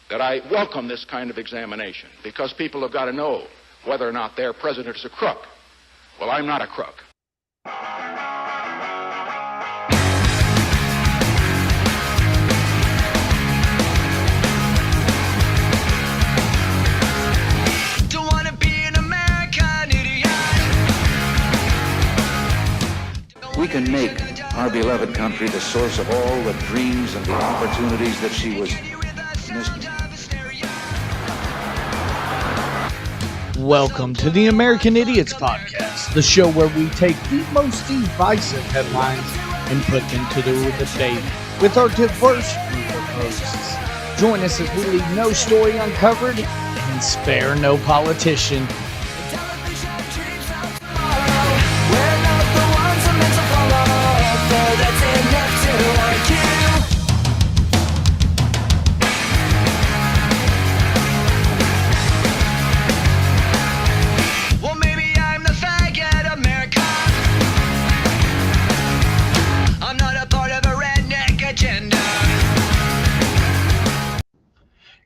that I welcome this kind of examination, because people have got to know whether or not their president is a crook. Well, I'm not a crook. We can make our beloved country the source of all the dreams and the opportunities that she was missing. Welcome to the American Idiots Podcast, the show where we take the most divisive headlines and put them to the debate with our diverse group of hosts. Join us as we leave no story uncovered and spare no politician.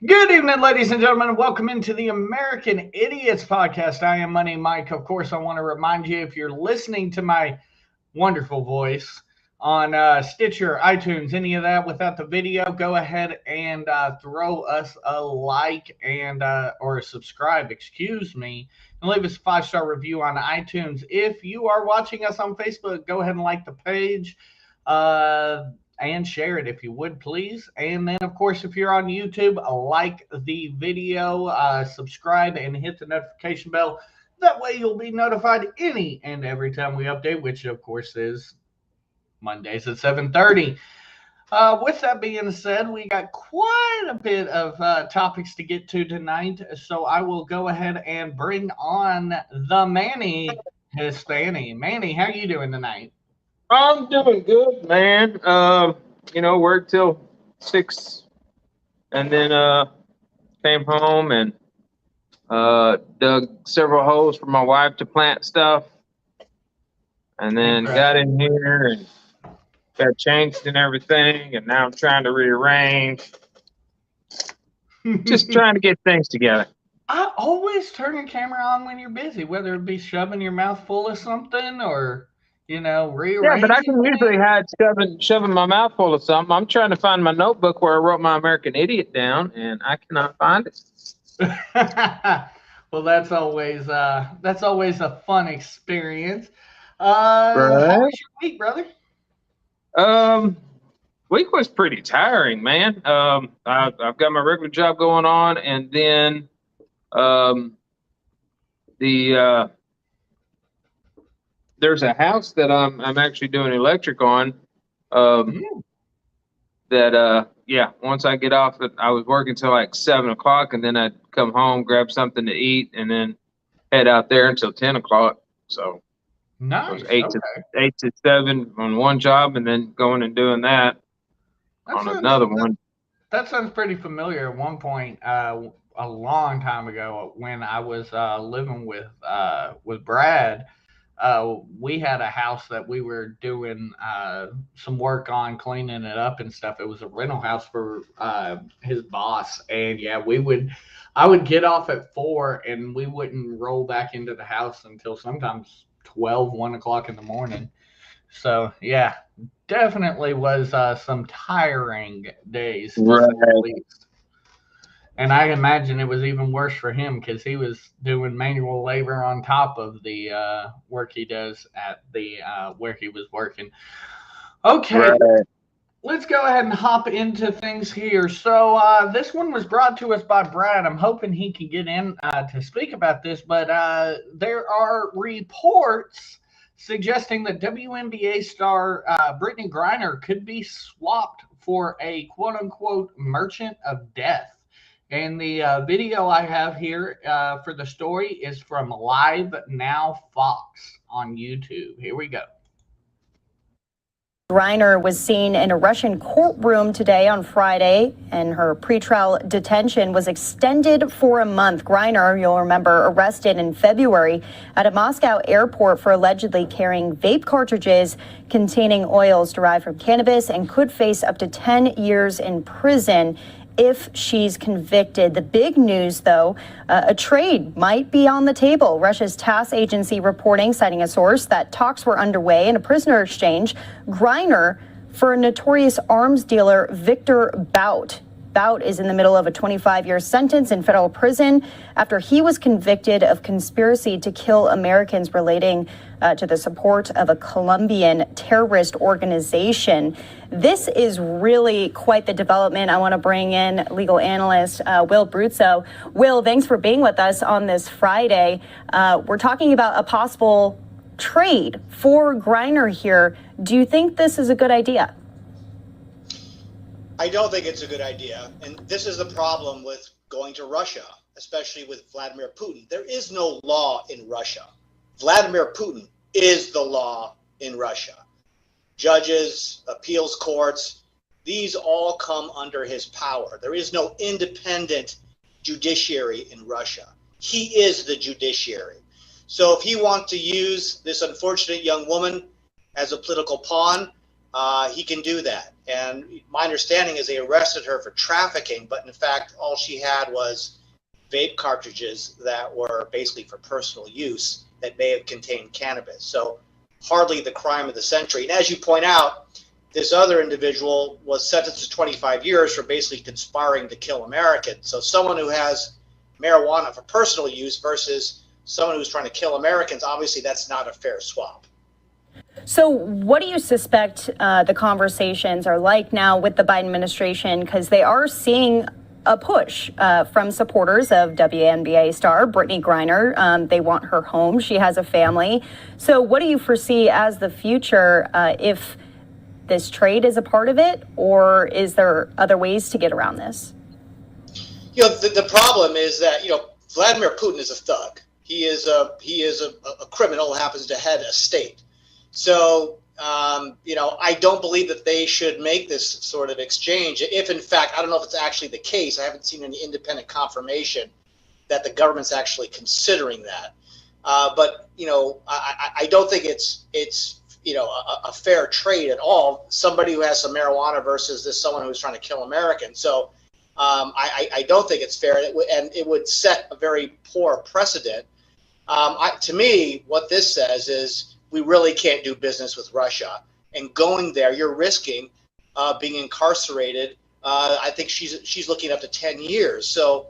Good evening, ladies and gentlemen, and welcome into the American Idiots Podcast. I am Money Mike. Of course, I want to remind you, if you're listening to my wonderful voice on Stitcher, iTunes, any of that without the video, go ahead and throw us a like and or a subscribe, and leave us a 5-star review on iTunes. If you are watching us on Facebook, go ahead and like the page. And share it if you would, please. And then, of course, if you're on YouTube, like the video, subscribe, and hit the notification bell. That way you'll be notified any and every time we update, which, of course, is Mondays at 7:30. With that being said, we got quite a bit of topics to get to tonight, so I will go ahead and bring on the Manny Hispani. Manny, how you doing tonight? I'm doing good, man. Worked till 6 and then came home and dug several holes for my wife to plant stuff. And then got in here and got changed and everything. And now I'm trying to rearrange. Just trying to get things together. I always turn your camera on when you're busy, whether it be shoving your mouth full of something or rearranging. Yeah, but I can usually hide shoving my mouth full of something. I'm trying to find my notebook where I wrote my American Idiot down, and I cannot find it. Well, that's always a fun experience. Right. How was your week, brother? Week was pretty tiring, man. I've got my regular job going on, and then there's a house that I'm actually doing electric on. Once I get off, I was working till like 7 o'clock, and then I'd come home, grab something to eat, and then head out there until 10 o'clock. So nice. It was 8 to 7 on one job, and then going and doing that on another one. That sounds pretty familiar. At one point, a long time ago, when I was living with Brad. We had a house that we were doing some work on, cleaning it up and stuff. It was a rental house for his boss. And I would get off at 4 and we wouldn't roll back into the house until sometimes 1 o'clock in the morning. So yeah, definitely was some tiring days, to say the least. And I imagine it was even worse for him because he was doing manual labor on top of the work he does at the where he was working. Okay, let's go ahead and hop into things here. So this one was brought to us by Brad. I'm hoping he can get in to speak about this, but there are reports suggesting that WNBA star Brittany Griner could be swapped for a quote-unquote merchant of death. And the video I have here for the story is from Live Now Fox on YouTube. Here we go. Griner was seen in a Russian courtroom today on Friday, and her pretrial detention was extended for a month. Griner, you'll remember, arrested in February at a Moscow airport for allegedly carrying vape cartridges containing oils derived from cannabis and could face up to 10 years in prison if she's convicted. The big news, though, a trade might be on the table. Russia's TASS agency reporting, citing a source, that talks were underway in a prisoner exchange. Griner for a notorious arms dealer, Victor Bout. Bout is in the middle of a 25-year sentence in federal prison after he was convicted of conspiracy to kill Americans relating to the support of a Colombian terrorist organization. This is really quite the development. I want to bring in legal analyst Will Bruzzo. Will, thanks for being with us on this Friday. We're talking about a possible trade for Griner here. Do you think this is a good idea? I don't think it's a good idea. And this is the problem with going to Russia, especially with Vladimir Putin. There is no law in Russia. Vladimir Putin is the law in Russia. Judges, appeals courts, these all come under his power. There is no independent judiciary in Russia. He is the judiciary. So if he wants to use this unfortunate young woman as a political pawn, he can do that. And my understanding is they arrested her for trafficking, but in fact, all she had was vape cartridges that were basically for personal use that may have contained cannabis. So hardly the crime of the century. And as you point out, this other individual was sentenced to 25 years for basically conspiring to kill Americans. So someone who has marijuana for personal use versus someone who's trying to kill Americans, obviously that's not a fair swap. So what do you suspect the conversations are like now with the Biden administration? Because they are seeing a push from supporters of WNBA star Brittany Griner. They want her home. She has a family. So what do you foresee as the future if this trade is a part of it, or is there other ways to get around this? You know, the problem is that, Vladimir Putin is a thug. He is a criminal who happens to head a state. So, I don't believe that they should make this sort of exchange. If, in fact, I don't know if it's actually the case. I haven't seen any independent confirmation that the government's actually considering that. But I don't think it's a fair trade at all. Somebody who has some marijuana versus someone who's trying to kill Americans. So I don't think it's fair, and it would set a very poor precedent. To me, what this says is, we really can't do business with Russia. And going there, you're risking being incarcerated. I think she's looking up to 10 years. So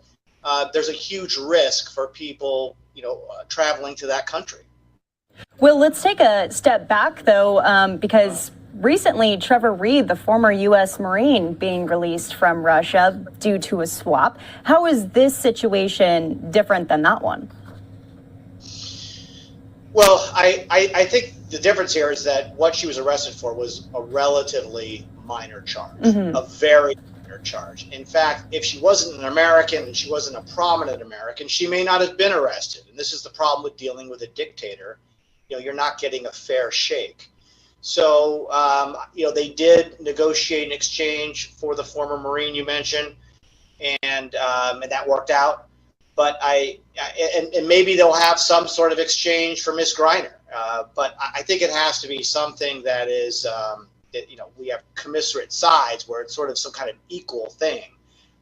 there's a huge risk for people, traveling to that country. Well, let's take a step back, though, because recently Trevor Reed, the former U.S. Marine, being released from Russia due to a swap. How is this situation different than that one? Well, I think the difference here is that what she was arrested for was a relatively minor charge, a very minor charge. In fact, if she wasn't an American and she wasn't a prominent American, she may not have been arrested. And this is the problem with dealing with a dictator. You're not getting a fair shake. So, they did negotiate an exchange for the former Marine you mentioned, and that worked out. But and maybe they'll have some sort of exchange for Miss Griner. But I think it has to be something that is, we have commensurate sides where it's sort of some kind of equal thing.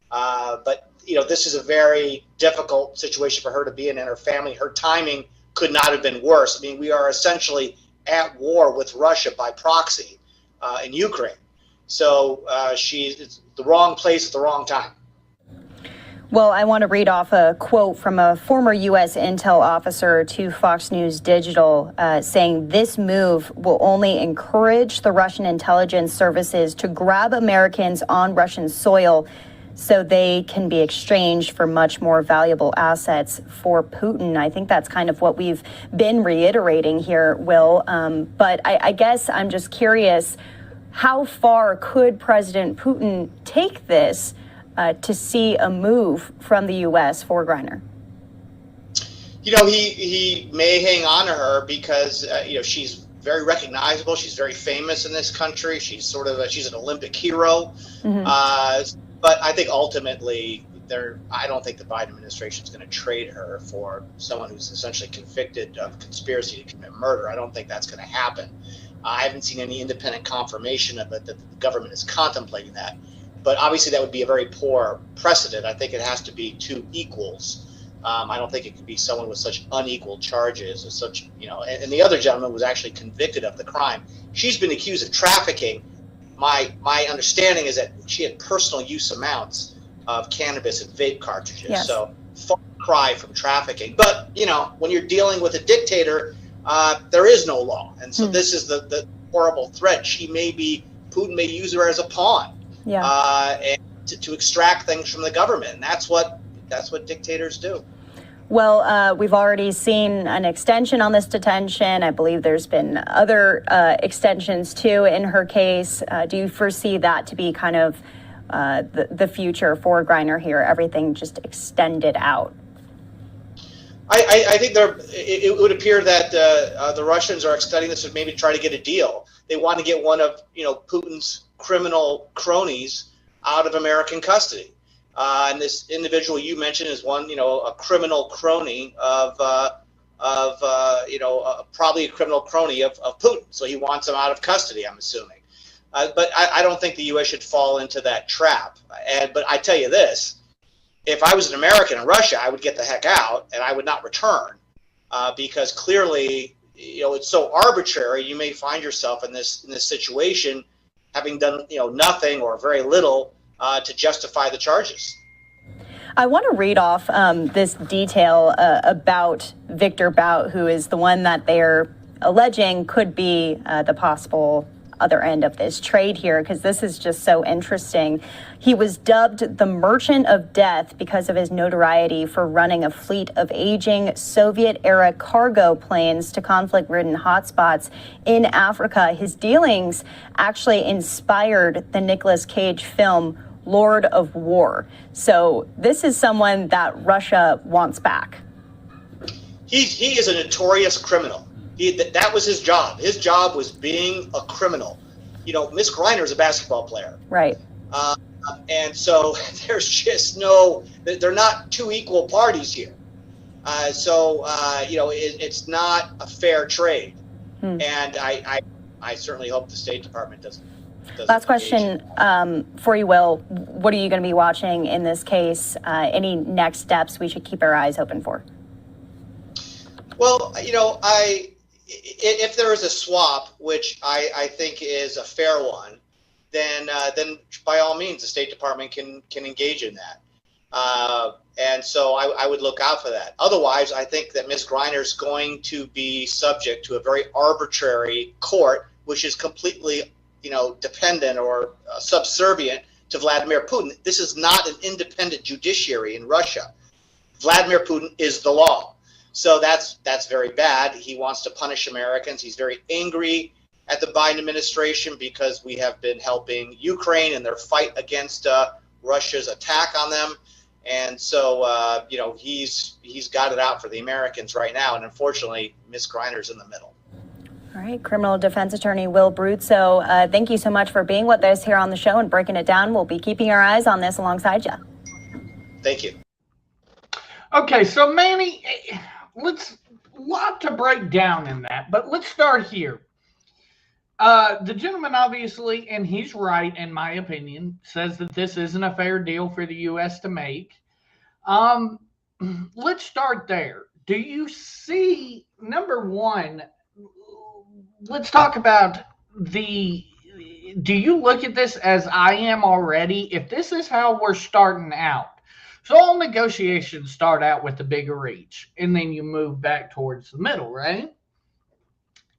But this is a very difficult situation for her to be in and her family. Her timing could not have been worse. I mean, we are essentially at war with Russia by proxy in Ukraine. So she's the wrong place at the wrong time. Well, I want to read off a quote from a former U.S. intel officer to Fox News Digital saying this move will only encourage the Russian intelligence services to grab Americans on Russian soil so they can be exchanged for much more valuable assets for Putin. I think that's kind of what we've been reiterating here, Will. But I guess I'm just curious, how far could President Putin take this to see a move from the U.S. for Griner? He may hang on to her because, she's very recognizable. She's very famous in this country. She's she's an Olympic hero. But I think ultimately, I don't think the Biden administration is going to trade her for someone who's essentially convicted of conspiracy to commit murder. I don't think that's going to happen. I haven't seen any independent confirmation of it that the government is contemplating that. But obviously that would be a very poor precedent. I think it has to be two equals. I don't think it could be someone with such unequal charges or such, and the other gentleman was actually convicted of the crime. She's been accused of trafficking. My understanding is that she had personal use amounts of cannabis and vape cartridges. Yes. So far cry from trafficking. But, when you're dealing with a dictator, there is no law. And so this is the horrible threat. Putin may use her as a pawn and to extract things from the government. And that's what dictators do. Well, we've already seen an extension on this detention. I believe there's been other extensions too in her case. Do you foresee that to be kind of the future for Griner here? Everything just extended out. I think it would appear that the Russians are extending this to maybe try to get a deal. They want to get one of Putin's criminal cronies out of American custody. And this individual you mentioned is one, a criminal crony of probably a criminal crony of Putin. So he wants him out of custody, I'm assuming. But I don't think the U.S. should fall into that trap. But I tell you this, if I was an American in Russia, I would get the heck out and I would not return because clearly, it's so arbitrary. You may find yourself in this situation having done, nothing or very little to justify the charges. I want to read off this detail about Victor Bout, who is the one that they're alleging could be the possible other end of this trade here, because this is just so interesting. He was dubbed the Merchant of Death because of his notoriety for running a fleet of aging Soviet-era cargo planes to conflict-ridden hotspots in Africa. His dealings actually inspired the Nicolas Cage film Lord of War. So this is someone that Russia wants back. He is a notorious criminal. That was his job. His job was being a criminal. Miss Griner is a basketball player. Right. And so there's just they're not two equal parties here. It's not a fair trade. And I certainly hope the State Department doesn't. Last question for you, Will. What are you going to be watching in this case? Any next steps we should keep our eyes open for? Well, if there is a swap, which I think is a fair one, then by all means the State Department can engage in that. And so I would look out for that. Otherwise, I think that Ms. Griner is going to be subject to a very arbitrary court, which is completely dependent or subservient to Vladimir Putin. This is not an independent judiciary in Russia. Vladimir Putin is the law. So that's very bad. He wants to punish Americans. He's very angry at the Biden administration because we have been helping Ukraine in their fight against Russia's attack on them. And so, he's got it out for the Americans right now. And unfortunately, Ms. Griner's in the middle. All right, criminal defense attorney Will Bruzzo, thank you so much for being with us here on the show and breaking it down. We'll be keeping our eyes on this alongside you. Thank you. Okay, so Manny, let's lot to break down in that, but let's start here. The gentleman obviously, and he's right in my opinion, says that this isn't a fair deal for the U.S. to make. Let's start there. Do you see, number one, let's talk about do you look at this as I am already? If this is how we're starting out, so all negotiations start out with the bigger reach, and then you move back towards the middle, right?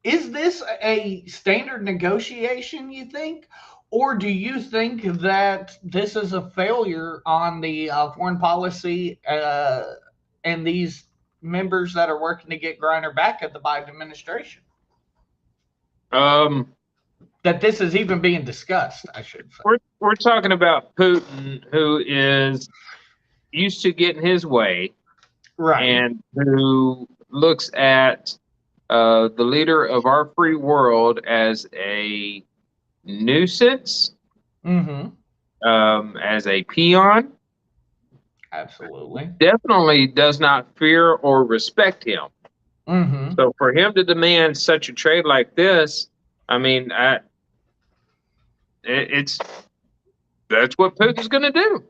Is this a standard negotiation, you think? Or do you think that this is a failure on the foreign policy and these members that are working to get Griner back at the Biden administration? That this is even being discussed, I should say. We're talking about Putin, who is used to getting his way, right, and who looks at the leader of our free world as a nuisance, as a peon. Absolutely. Definitely does not fear or respect him. So for him to demand such a trade like this, I mean, it's That's what Putin's going to do.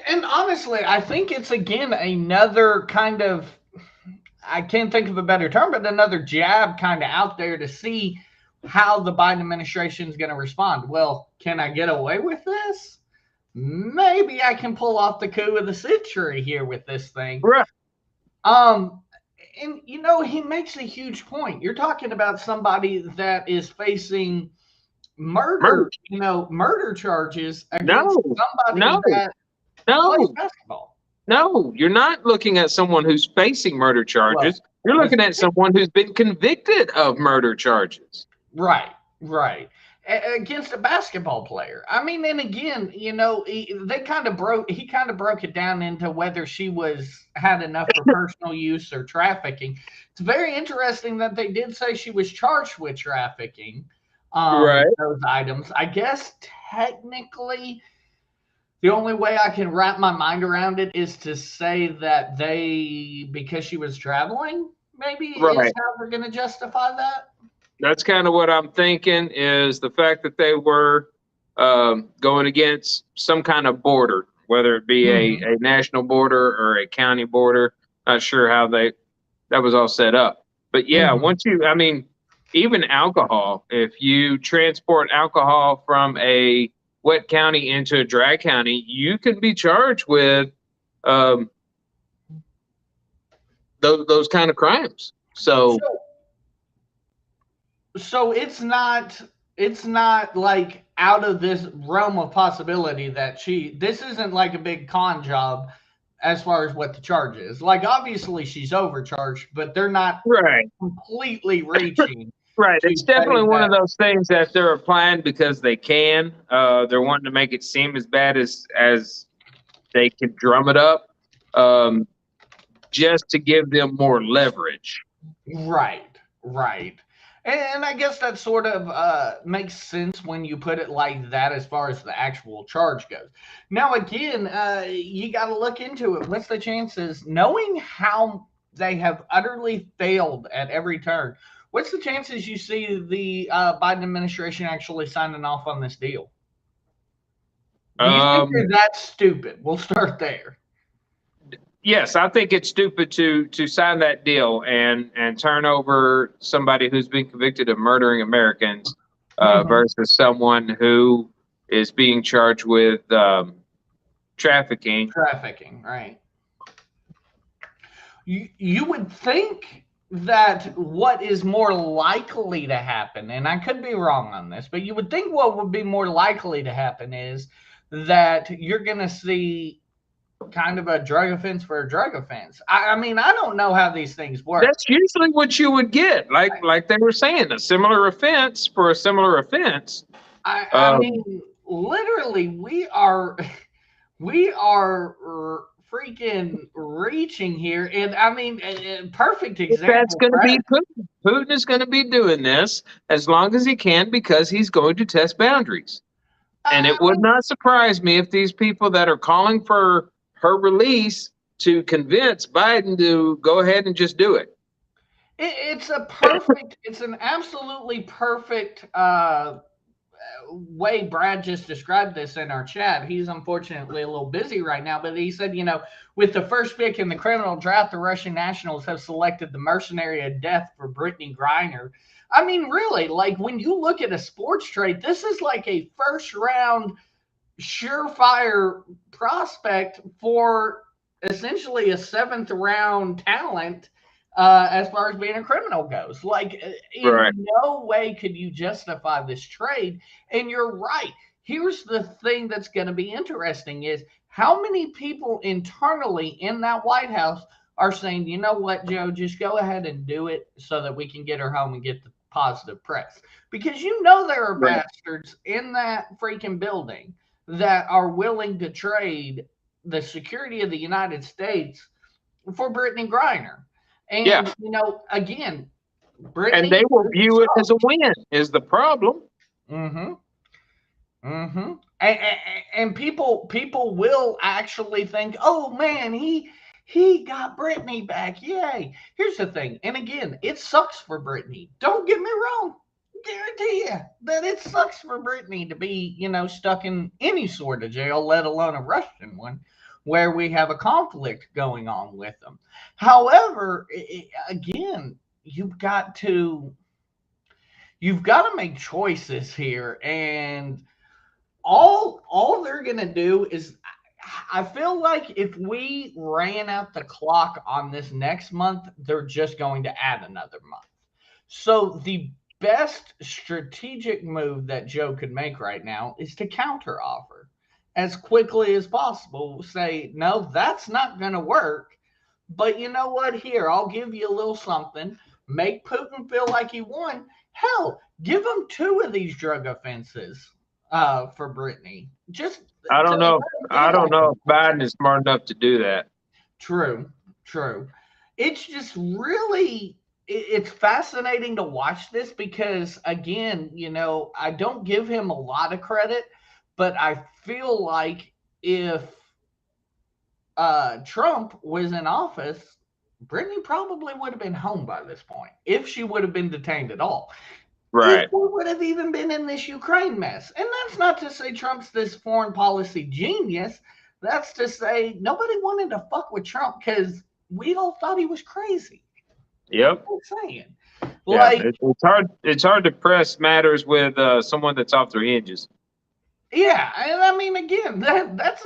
And honestly, I think it's again another kind of, I can't think of a better term, but another jab kind of out there to see how the Biden administration is going to respond. Well, can I get away with this? Maybe I can pull off the coup of the century here with this thing. Right. And he makes a huge point. You're talking about somebody that is facing murder charges against somebody that plays basketball. No, you're not looking at someone who's facing murder charges. You're looking at someone who's been convicted of murder charges. Right. Against a basketball player. I mean, and again, he kind of broke it down into whether she had enough for personal use or trafficking. It's very interesting that they did say she was charged with trafficking. Those items. I guess technically the only way I can wrap my mind around it is to say that because she was traveling, maybe is how they're going to justify that. That's kind of what I'm thinking, is the fact that they were going against some kind of border, whether it be a national border or a county border. Not sure how that was all set up. But yeah, even alcohol, if you transport alcohol from a wet county into a dry county, you can be charged with those kind of crimes. So it's not like out of this realm of possibility that this isn't like a big con job as far as what the charge is. Like, obviously she's overcharged, but they're not completely reaching. Right. It's definitely one of those things that they're applying because they can. They're wanting to make it seem as bad as they can drum it up, just to give them more leverage. Right. And I guess that sort of makes sense when you put it like that as far as the actual charge goes. Now, again, you got to look into it. What's the chances, knowing how they have utterly failed at every turn, what's the chances you see the Biden administration actually signing off on this deal? Do you think they're that stupid? We'll start there. Yes, I think it's stupid to sign that deal and turn over somebody who's been convicted of murdering Americans versus someone who is being charged with trafficking. Trafficking, right. You would think that what is more likely to happen, and I could be wrong on this, but you would think what would be more likely to happen is that you're going to see kind of a drug offense for a drug offense. I mean, I don't know how these things work. That's usually what you would get, like they were saying, a similar offense for a similar offense. I mean, literally, we are freaking reaching here, and I mean, a perfect example. That's going to be Putin. Putin is going to be doing this as long as he can because he's going to test boundaries. And it would not surprise me if these people that are calling for her release to convince Biden to go ahead and just do it. It's an absolutely perfect way Brad just described this in our chat. He's unfortunately a little busy right now, but he said, with the first pick in the criminal draft, the Russian nationals have selected the mercenary of death for Brittany Griner. I mean, really, like, when you look at a sports trade, this is like a first round surefire prospect for essentially a 7th round talent as far as being a criminal goes. Like, in no way could you justify this trade. And you're right. Here's the thing that's going to be interesting is how many people internally in that White House are saying, you know what, Joe, just go ahead and do it so that we can get her home and get the positive press. Because there are bastards in that freaking building that are willing to trade the security of the United States for Brittany Griner. And, again, Brittany, and they will view it as a win is the problem. And people will actually think, oh man, he got Brittany back. Yay. Here's the thing. And again, it sucks for Brittany. Don't get me wrong. guarantee you that it sucks for Brittany to be, stuck in any sort of jail, let alone a Russian one, where we have a conflict going on with them. However, again, you've got to make choices here, and all they're gonna do is, I feel like if we ran out the clock on this next month, they're just going to add another month. So the best strategic move that Joe could make right now is to counter offer as quickly as possible. Say, no, that's not going to work. But you know what? Here, I'll give you a little something. Make Putin feel like he won. Hell, give him 2 of these drug offenses for Brittany. I don't know if Biden is smart enough to do that. True. It's just really, it's fascinating to watch this because, again, I don't give him a lot of credit, but I feel like if Trump was in office, Brittany probably would have been home by this point, if she would have been detained at all. Right. If we would have even been in this Ukraine mess. And that's not to say Trump's this foreign policy genius. That's to say nobody wanted to fuck with Trump because we all thought he was crazy. Yep. I'm saying. Yeah, it's hard to press matters with someone that's off their hinges. Yeah, and I mean, again, that's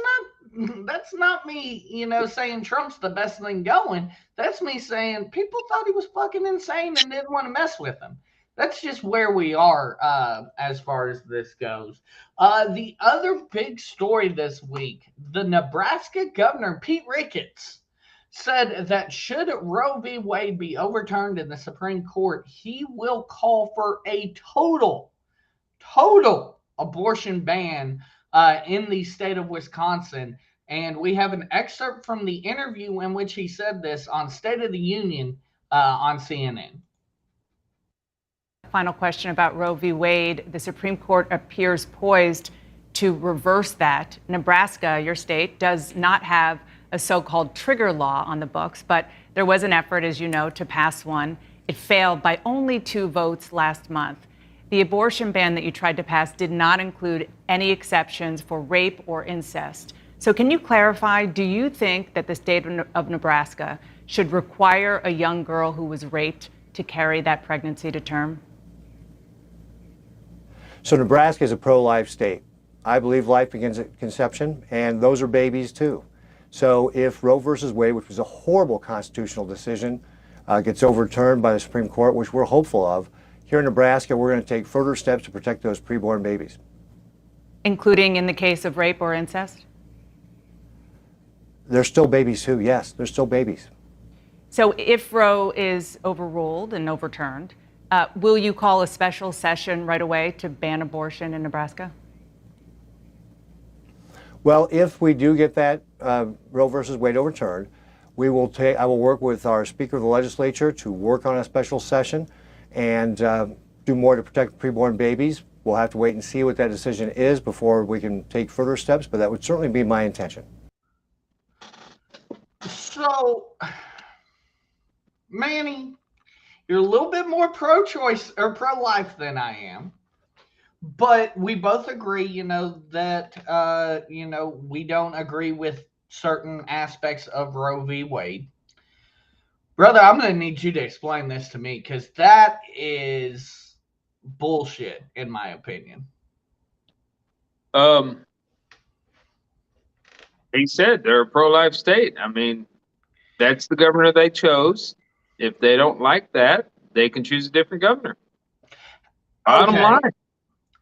not me, saying Trump's the best thing going. That's me saying people thought he was fucking insane and didn't want to mess with him. That's just where we are as far as this goes. The other big story this week, the Nebraska Governor Pete Ricketts said that should Roe V Wade be overturned in the Supreme Court, he will call for a total abortion ban in the state of Wisconsin. And we have an excerpt from the interview in which he said this on State of the Union on CNN. Final question about Roe v. Wade. The Supreme Court appears poised to reverse that. Nebraska, your state, does not have a so-called trigger law on the books, but there was an effort, as you know, to pass one. It failed by only 2 votes last month. The abortion ban that you tried to pass did not include any exceptions for rape or incest. So can you clarify, do you think that the state of Nebraska should require a young girl who was raped to carry that pregnancy to term? So Nebraska is a pro-life state. I believe life begins at conception, and those are babies too. So if Roe versus Wade, which was a horrible constitutional decision, gets overturned by the Supreme Court, which we're hopeful of, here in Nebraska, we're going to take further steps to protect those preborn babies. Including in the case of rape or incest? They're still babies too, yes, they're still babies. So if Roe is overruled and overturned, will you call a special session right away to ban abortion in Nebraska? Well, if we do get that Roe versus Wade overturned, I will work with our Speaker of the Legislature to work on a special session and do more to protect preborn babies. We'll have to wait and see what that decision is before we can take further steps, but that would certainly be my intention. So, Manny, you're a little bit more pro-choice or pro-life than I am, but we both agree, that, we don't agree with certain aspects of Roe v. Wade. Brother, I'm going to need you to explain this to me because that is bullshit, in my opinion. He said they're a pro-life state. I mean, that's the governor they chose. If they don't like that, they can choose a different governor. Bottom line.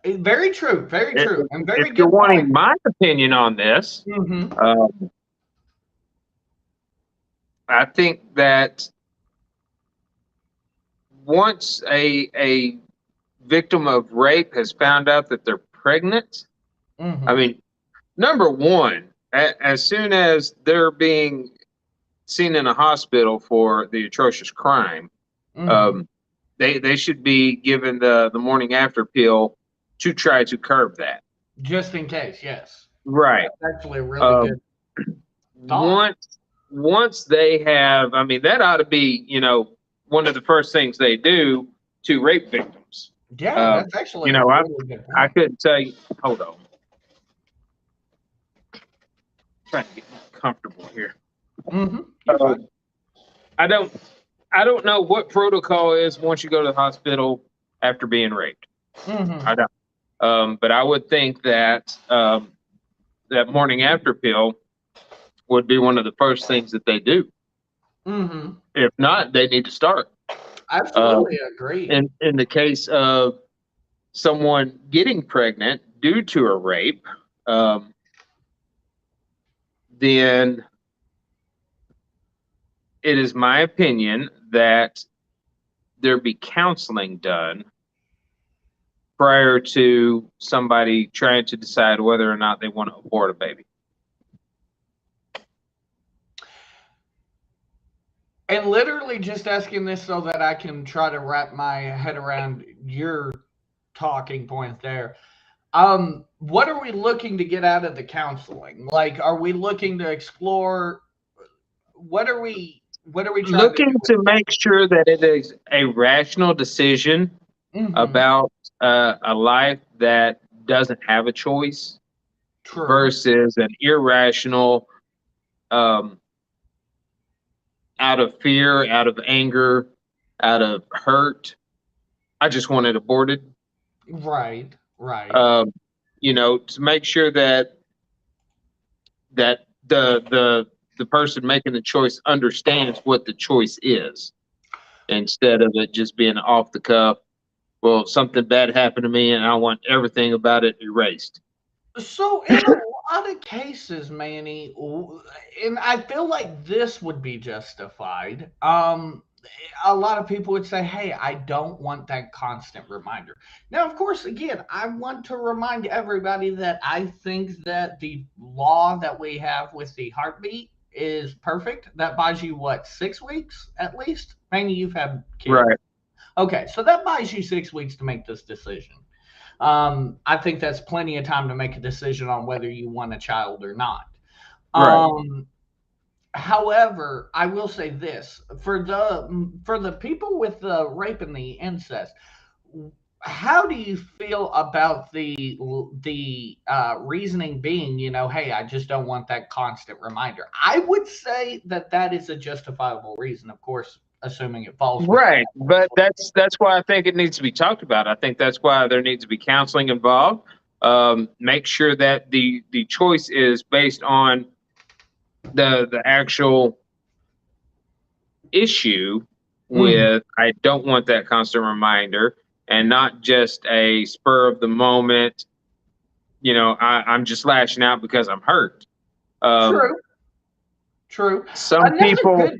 Very true. Very true. And very if good you're wanting point. my opinion on this, I think that once a victim of rape has found out that they're pregnant, I mean, number one, as soon as they're being seen in a hospital for the atrocious crime, they should be given the morning after pill to try to curb that. Just in case, yes. Right. That's actually a really good thought. Once they have, I mean, that ought to be, one of the first things they do to rape victims. Yeah, that's actually a I really good I point. couldn't tell you. Hold on, trying to get comfortable here. You're Uh, fine. I don't know what protocol is once you go to the hospital after being raped. I don't. But I would think that that morning after pill would be one of the first things that they do. If not, they need to start. Absolutely agree. In the case of someone getting pregnant due to a rape, then it is my opinion that there be counseling done prior to somebody trying to decide whether or not they want to abort a baby. And literally just asking this so that I can try to wrap my head around your talking point there. What are we looking to get out of the counseling? Like, are we looking to explore? What are we trying Looking to to make sure that it is a rational decision do? about a life that doesn't have a choice True. versus an irrational, out of fear, out of anger, out of hurt. I just want it aborted. Right. To make sure that the person making the choice understands what the choice is, instead of it just being off the cuff. Well, something bad happened to me, and I want everything about it erased. So in a lot of cases, Manny, and I feel like this would be justified. A lot of people would say, "Hey, I don't want that constant reminder." Now, of course, again, I want to remind everybody that I think that the law that we have with the heartbeat is perfect. That buys you what, 6 weeks at least? Manny, you've had kids. Right. Okay, so that buys you 6 weeks to make this decision. I think that's plenty of time to make a decision on whether you want a child or not. Right. However, I will say this for the people with the rape and the incest. How do you feel about the reasoning being, hey, I just don't want that constant reminder? I would say that is a justifiable reason, of course, assuming it falls within Right, but that's why I think it needs to be talked about. I think that's why there needs to be counseling involved. Make sure that the choice is based on the actual issue with I don't want that constant reminder, and not just a spur of the moment. I'm just lashing out because I'm hurt. True. Some Another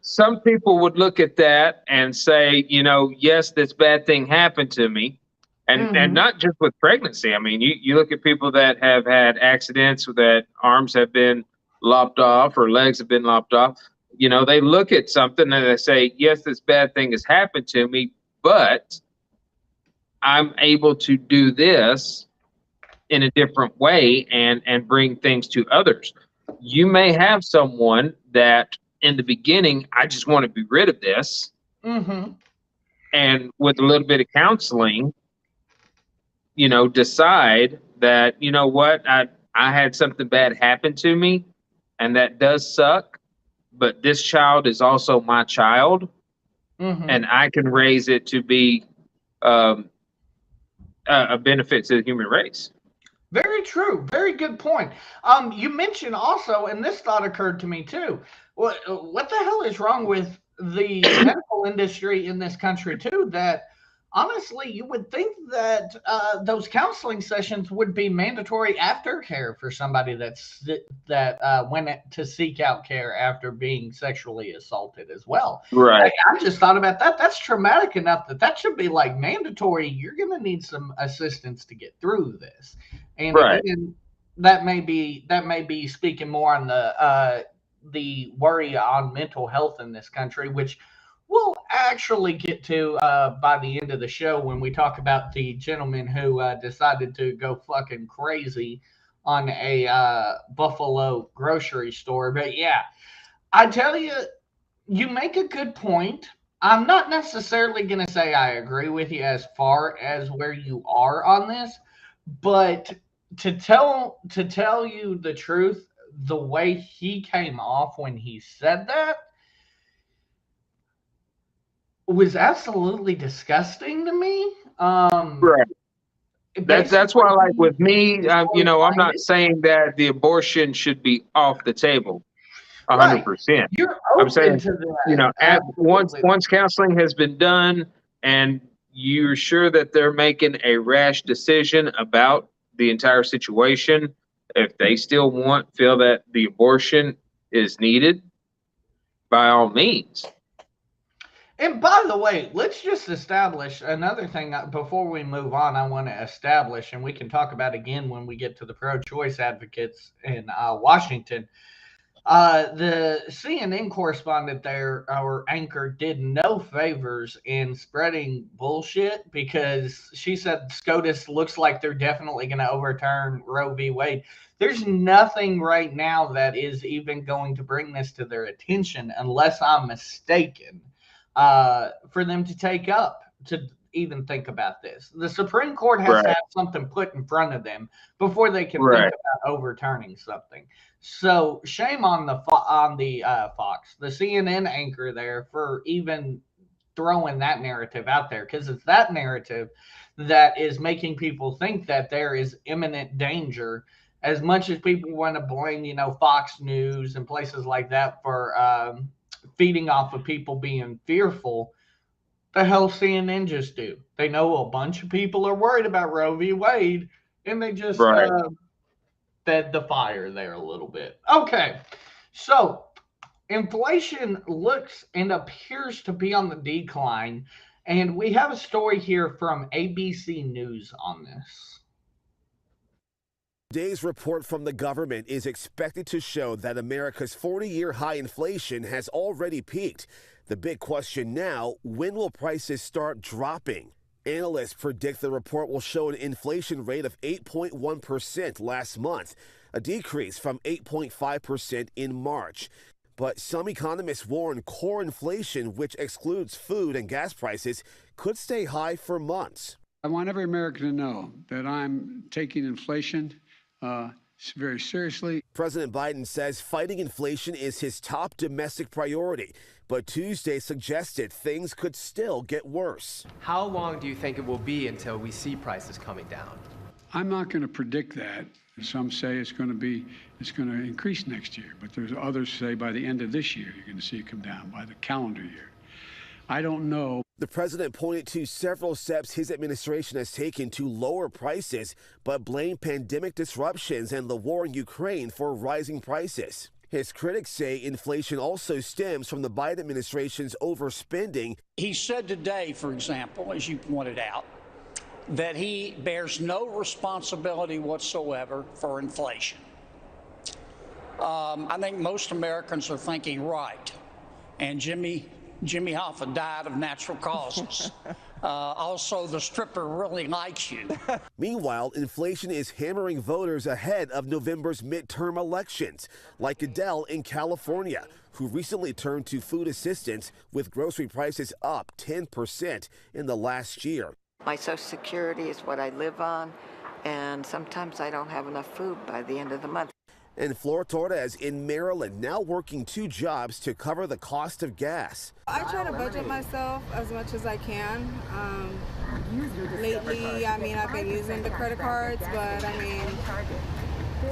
some people would look at that and say, yes, this bad thing happened to me. And not just with pregnancy. I mean, you look at people that have had accidents that arms have been lopped off or legs have been lopped off. They look at something and they say, yes, this bad thing has happened to me, but I'm able to do this in a different way and bring things to others. You may have someone that in the beginning, I just want to be rid of this. And with a little bit of counseling, decide that, what, I had something bad happen to me, and that does suck, but this child is also my child, and I can raise it to be a benefit to the human race. Very true. Very good point. You mentioned also, and this thought occurred to me too. What the hell is wrong with the medical industry in this country too? That honestly, you would think that those counseling sessions would be mandatory aftercare for somebody that went to seek out care after being sexually assaulted as well. Right. I just thought about that. That's traumatic enough that should be like mandatory. You're going to need some assistance to get through this. And Right. again, that may be speaking more on the worry on mental health in this country, which we'll actually get to by the end of the show when we talk about the gentleman who decided to go fucking crazy on a Buffalo grocery store. But yeah, I tell you, you make a good point. I'm not necessarily going to say I agree with you as far as where you are on this, but to tell you the truth, the way he came off when he said that was absolutely disgusting to me. Right. That's why, like Basically, with me, before I'm not blinded. saying that the abortion should be off the table, Right. 100%. You're I'm open saying, to that. at once Absolutely. counseling has been done, and you're sure that they're making a rash decision about the entire situation, if they still feel that the abortion is needed, by all means. And by the way, let's just establish another thing before we move on. I want to establish, and we can talk about again when we get to the pro-choice advocates in Washington. The CNN correspondent there, our anchor, did no favors in spreading bullshit because she said SCOTUS looks like they're definitely going to overturn Roe v. Wade. There's nothing right now that is even going to bring this to their attention, unless I'm mistaken, for them to take up to even think about this. The Supreme Court has to Right. have something put in front of them before they can think Right. about overturning something. So shame on the Fox, the CNN anchor there, for even throwing that narrative out there, because it's that narrative that is making people think that there is imminent danger. As much as people want to blame, Fox News and places like that for feeding off of people being fearful, the hell CNN just do? They know a bunch of people are worried about Roe v. Wade, and they just Right. fed the fire there a little bit. Okay, so inflation looks and appears to be on the decline, and we have a story here from ABC News on this. Today's report from the government is expected to show that America's 40-year high inflation has already peaked. The big question now, when will prices start dropping? Analysts predict the report will show an inflation rate of 8.1% last month, a decrease from 8.5% in March. But some economists warn core inflation, which excludes food and gas prices, could stay high for months. I want every American to know that I'm taking inflation very seriously. President Biden says fighting inflation is his top domestic priority, but Tuesday suggested things could still get worse. How long do you think it will be until we see prices coming down? I'm not going to predict that. Some say it's going to increase next year, but there's others say by the end of this year you're going to see it come down, by the calendar year. I don't know. The president pointed to several steps his administration has taken to lower prices, but blamed pandemic disruptions and the war in Ukraine for rising prices. His critics say inflation also stems from the Biden administration's overspending. He said today, for example, as you pointed out, that he bears no responsibility whatsoever for inflation. I think most Americans are thinking, right, and Jimmy Hoffa died of natural causes. Also, the stripper really likes you. Meanwhile, inflation is hammering voters ahead of November's midterm elections, like Adele in California, who recently turned to food assistance with grocery prices up 10% in the last year. My Social Security is what I live on, and sometimes I don't have enough food by the end of the month. And Flor Torres in Maryland now working 2 jobs to cover the cost of gas. I try to budget myself as much as I can. Lately, I've been using the credit cards, but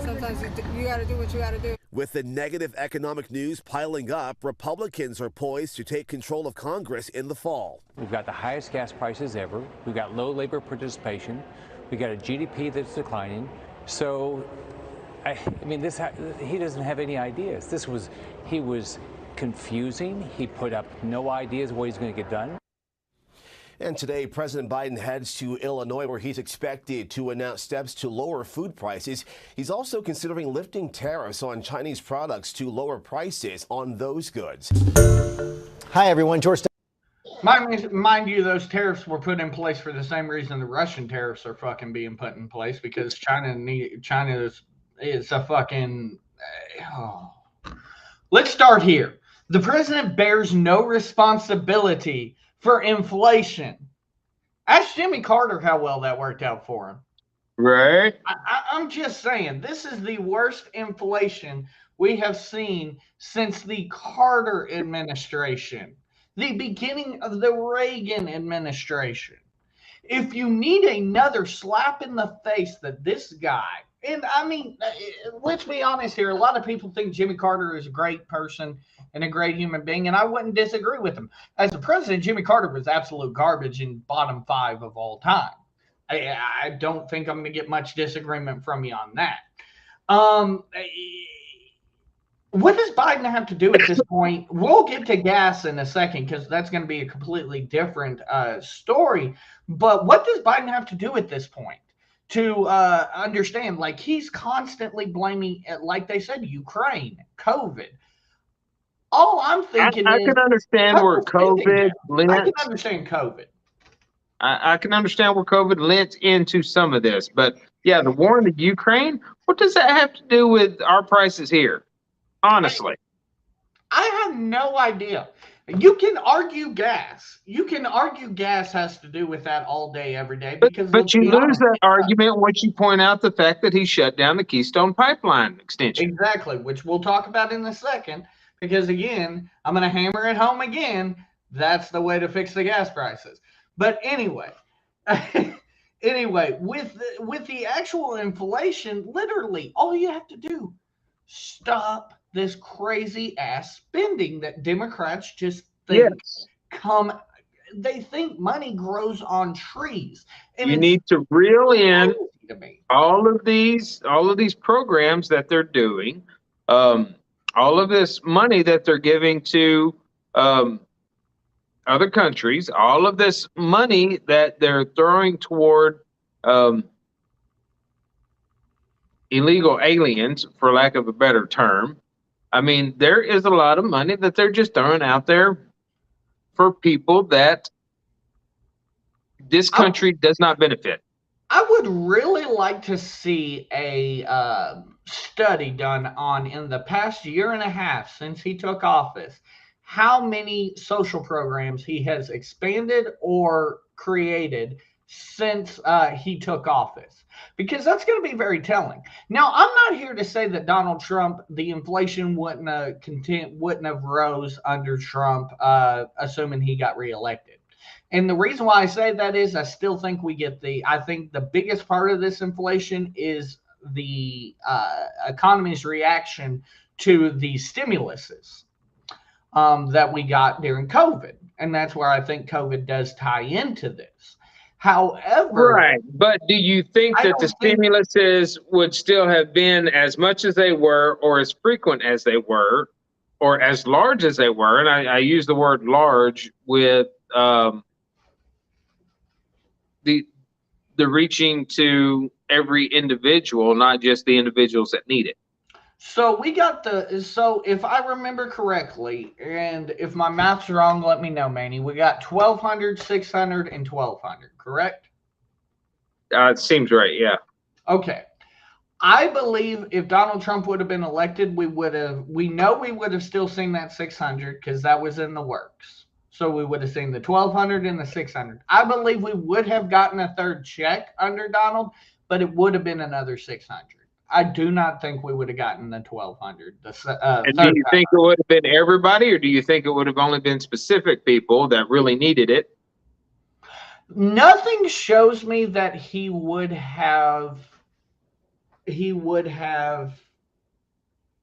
sometimes you got to do what you got to do. With the negative economic news piling up, Republicans are poised to take control of Congress in the fall. We've got the highest gas prices ever. We've got low labor participation. We've got a GDP that's declining. So, he doesn't have any ideas. He was confusing. He put up no ideas what he's going to get done. And today, President Biden heads to Illinois, where he's expected to announce steps to lower food prices. He's also considering lifting tariffs on Chinese products to lower prices on those goods. Hi, everyone. George. Mind you, those tariffs were put in place for the same reason the Russian tariffs are fucking being put in place, because China is a fucking. Let's start here. The president bears no responsibility for inflation. Ask Jimmy Carter how well that worked out for him. Right. I'm just saying, this is the worst inflation we have seen since the Carter administration, the beginning of the Reagan administration. If you need another slap in the face that this guy, and I mean, let's be honest here, a lot of people think Jimmy Carter is a great person and a great human being, and I wouldn't disagree with him. As a president, Jimmy Carter was absolute garbage and bottom 5 of all time. I don't think I'm going to get much disagreement from you on that. What does Biden have to do at this point? We'll get to gas in a second because that's going to be a completely different story. But what does Biden have to do at this point to understand? Like, he's constantly blaming, like they said, Ukraine, COVID. All I'm thinking I can understand where COVID lent. I can understand COVID. I can understand where COVID lent into some of this. But, yeah, the war in the Ukraine, what does that have to do with our prices here? Honestly. I have no idea. You can argue gas. You can argue gas has to do with that all day, every day. Because but you lose that argument once you point out the fact that he shut down the Keystone Pipeline extension. Exactly, which we'll talk about in a second. Because, again, I'm going to hammer it home again. That's the way to fix the gas prices. But anyway, with the actual inflation, literally, all you have to do, stop this crazy ass spending that Democrats just think they think money grows on trees. And you need to reel in all of these programs that they're doing, all of this money that they're giving to other countries, all of this money that they're throwing toward illegal aliens, for lack of a better term. I mean, there is a lot of money that they're just throwing out there for people that this country does not benefit. I would really like to see a study done on, in the past year and a half since he took office, how many social programs he has expanded or created since he took office, because that's going to be very telling. Now, I'm not here to say that Donald Trump, the inflation wouldn't have rose under Trump, assuming he got reelected. And the reason why I say that is I still think I think the biggest part of this inflation is the economy's reaction to the stimuluses that we got during COVID. And that's where I think COVID does tie into this. However, right. But do you think that the stimuluses would still have been as much as they were, or as frequent as they were, or as large as they were? And I use the word large with the reaching to every individual, not just the individuals that need it. So we got so if I remember correctly, and if my math's wrong, let me know, Manny. We got 1,200, 600, and 1,200, correct? It seems right, yeah. Okay. I believe if Donald Trump would have been elected, we would have still seen that 600 because that was in the works. So we would have seen the 1,200 and the 600. I believe we would have gotten a third check under Donald, but it would have been another 600. I do not think we would have gotten the 1,200. And do you think it would have been everybody, or do you think it would have only been specific people that really needed it? Nothing shows me that he would have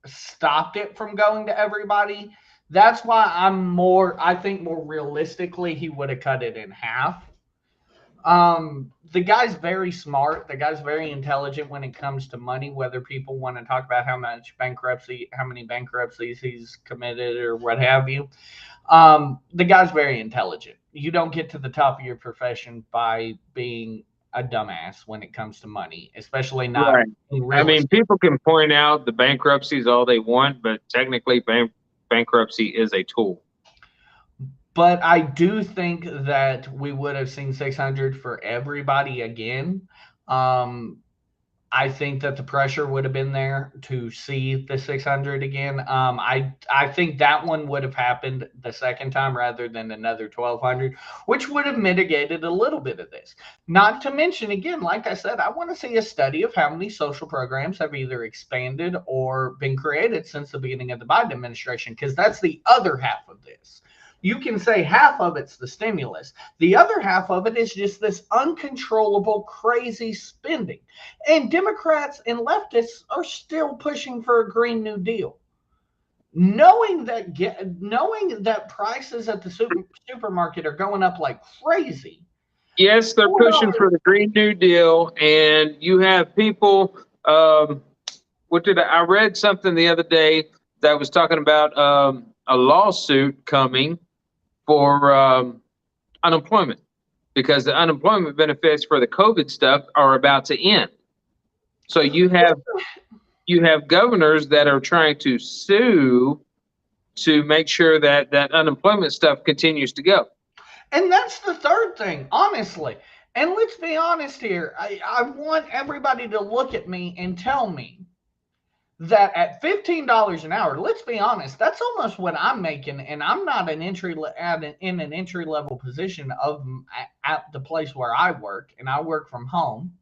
stopped it from going to everybody. That's why I think more realistically, he would have cut it in half. The guy's very smart. The guy's very intelligent when it comes to money, whether people want to talk about how many bankruptcies he's committed or what have you. The guy's very intelligent. You don't get to the top of your profession by being a dumbass when it comes to money, especially not. Right. I mean, people can point out the bankruptcies all they want, but technically bankruptcy is a tool. But I do think that we would have seen 600 for everybody again. I I think that the pressure would have been there to see the 600 again. I think that one would have happened the second time rather than another 1,200, which would have mitigated a little bit of this. Not to mention, again, like I said, I want to see a study of how many social programs have either expanded or been created since the beginning of the Biden administration, because that's the other half of this. You can say half of it's the stimulus. The other half of it is just this uncontrollable, crazy spending. And Democrats and leftists are still pushing for a Green New Deal. Knowing that prices at the supermarket are going up like crazy. Yes, they're pushing for the Green New Deal, and you have people. I read something the other day that was talking about a lawsuit coming for unemployment, because the unemployment benefits for the COVID stuff are about to end. So you have governors that are trying to sue to make sure that that unemployment stuff continues to go. And that's the third thing, honestly. And let's be honest here. I want everybody to look at me and tell me that at $15 an hour, let's be honest, that's almost what I'm making, and I'm not in an entry level position at the place where I work, and I work from home.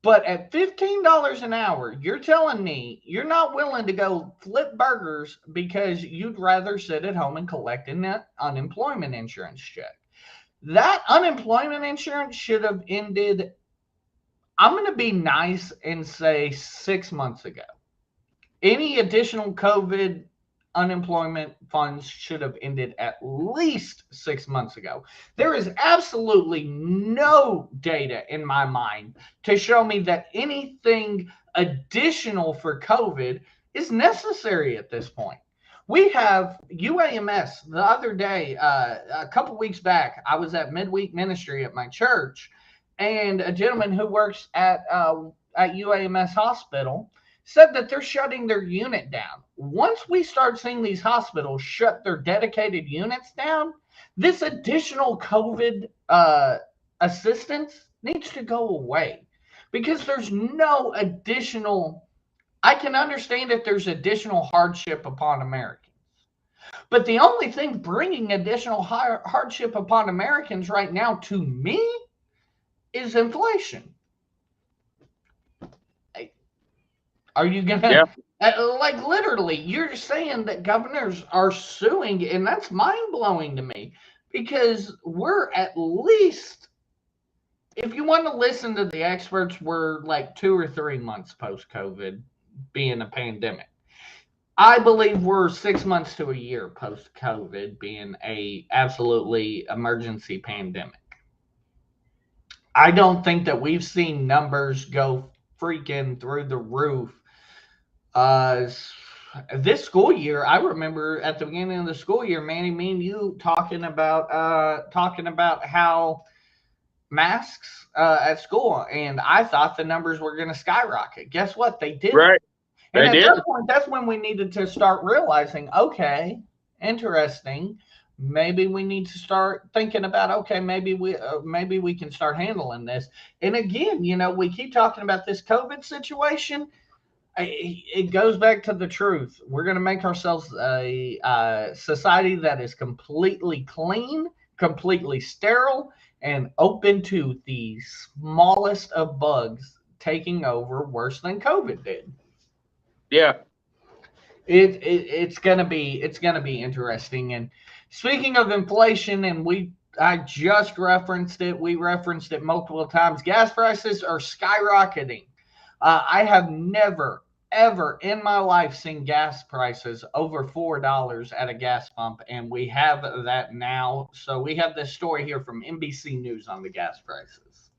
But at $15 an hour, you're telling me you're not willing to go flip burgers because you'd rather sit at home and collect an unemployment insurance check. That unemployment insurance should have ended, I'm going to be nice and say 6 months ago. Any additional COVID unemployment funds should have ended at least 6 months ago. There is absolutely no data in my mind to show me that anything additional for COVID is necessary at this point. We have UAMS. The other day, a couple weeks back, I was at midweek ministry at my church, and a gentleman who works at UAMS hospital said that they're shutting their unit down. Once we start seeing these hospitals shut their dedicated units down, this additional COVID assistance needs to go away, because there's no additional, I can understand if there's additional hardship upon Americans. But the only thing bringing additional hardship upon Americans right now, to me, is inflation. Are you going to, like, literally, you're saying that governors are suing, and that's mind-blowing to me, because we're at least, if you want to listen to the experts, we're like 2 or 3 months post-COVID being a pandemic. I believe we're 6 months to a year post-COVID being a absolutely emergency pandemic. I don't think that we've seen numbers go freaking through the roof. This school year, I remember at the beginning of the school year, Manny, me and you talking about how masks at school, and I thought the numbers were going to skyrocket. Guess what? They didn't. Right. And at that point, that's when we needed to start realizing, okay, interesting. Maybe we need to start thinking about, okay, maybe we can start handling this. And again, we keep talking about this COVID situation. It goes back to the truth. We're going to make ourselves a society that is completely clean, completely sterile, and open to the smallest of bugs taking over worse than COVID did. Yeah. It's gonna be interesting. And speaking of inflation, and I just referenced it. We referenced it multiple times. Gas prices are skyrocketing. I have never, ever in my life seen gas prices over $4 at a gas pump, and we have that now. So we have this story here from NBC News on the gas prices.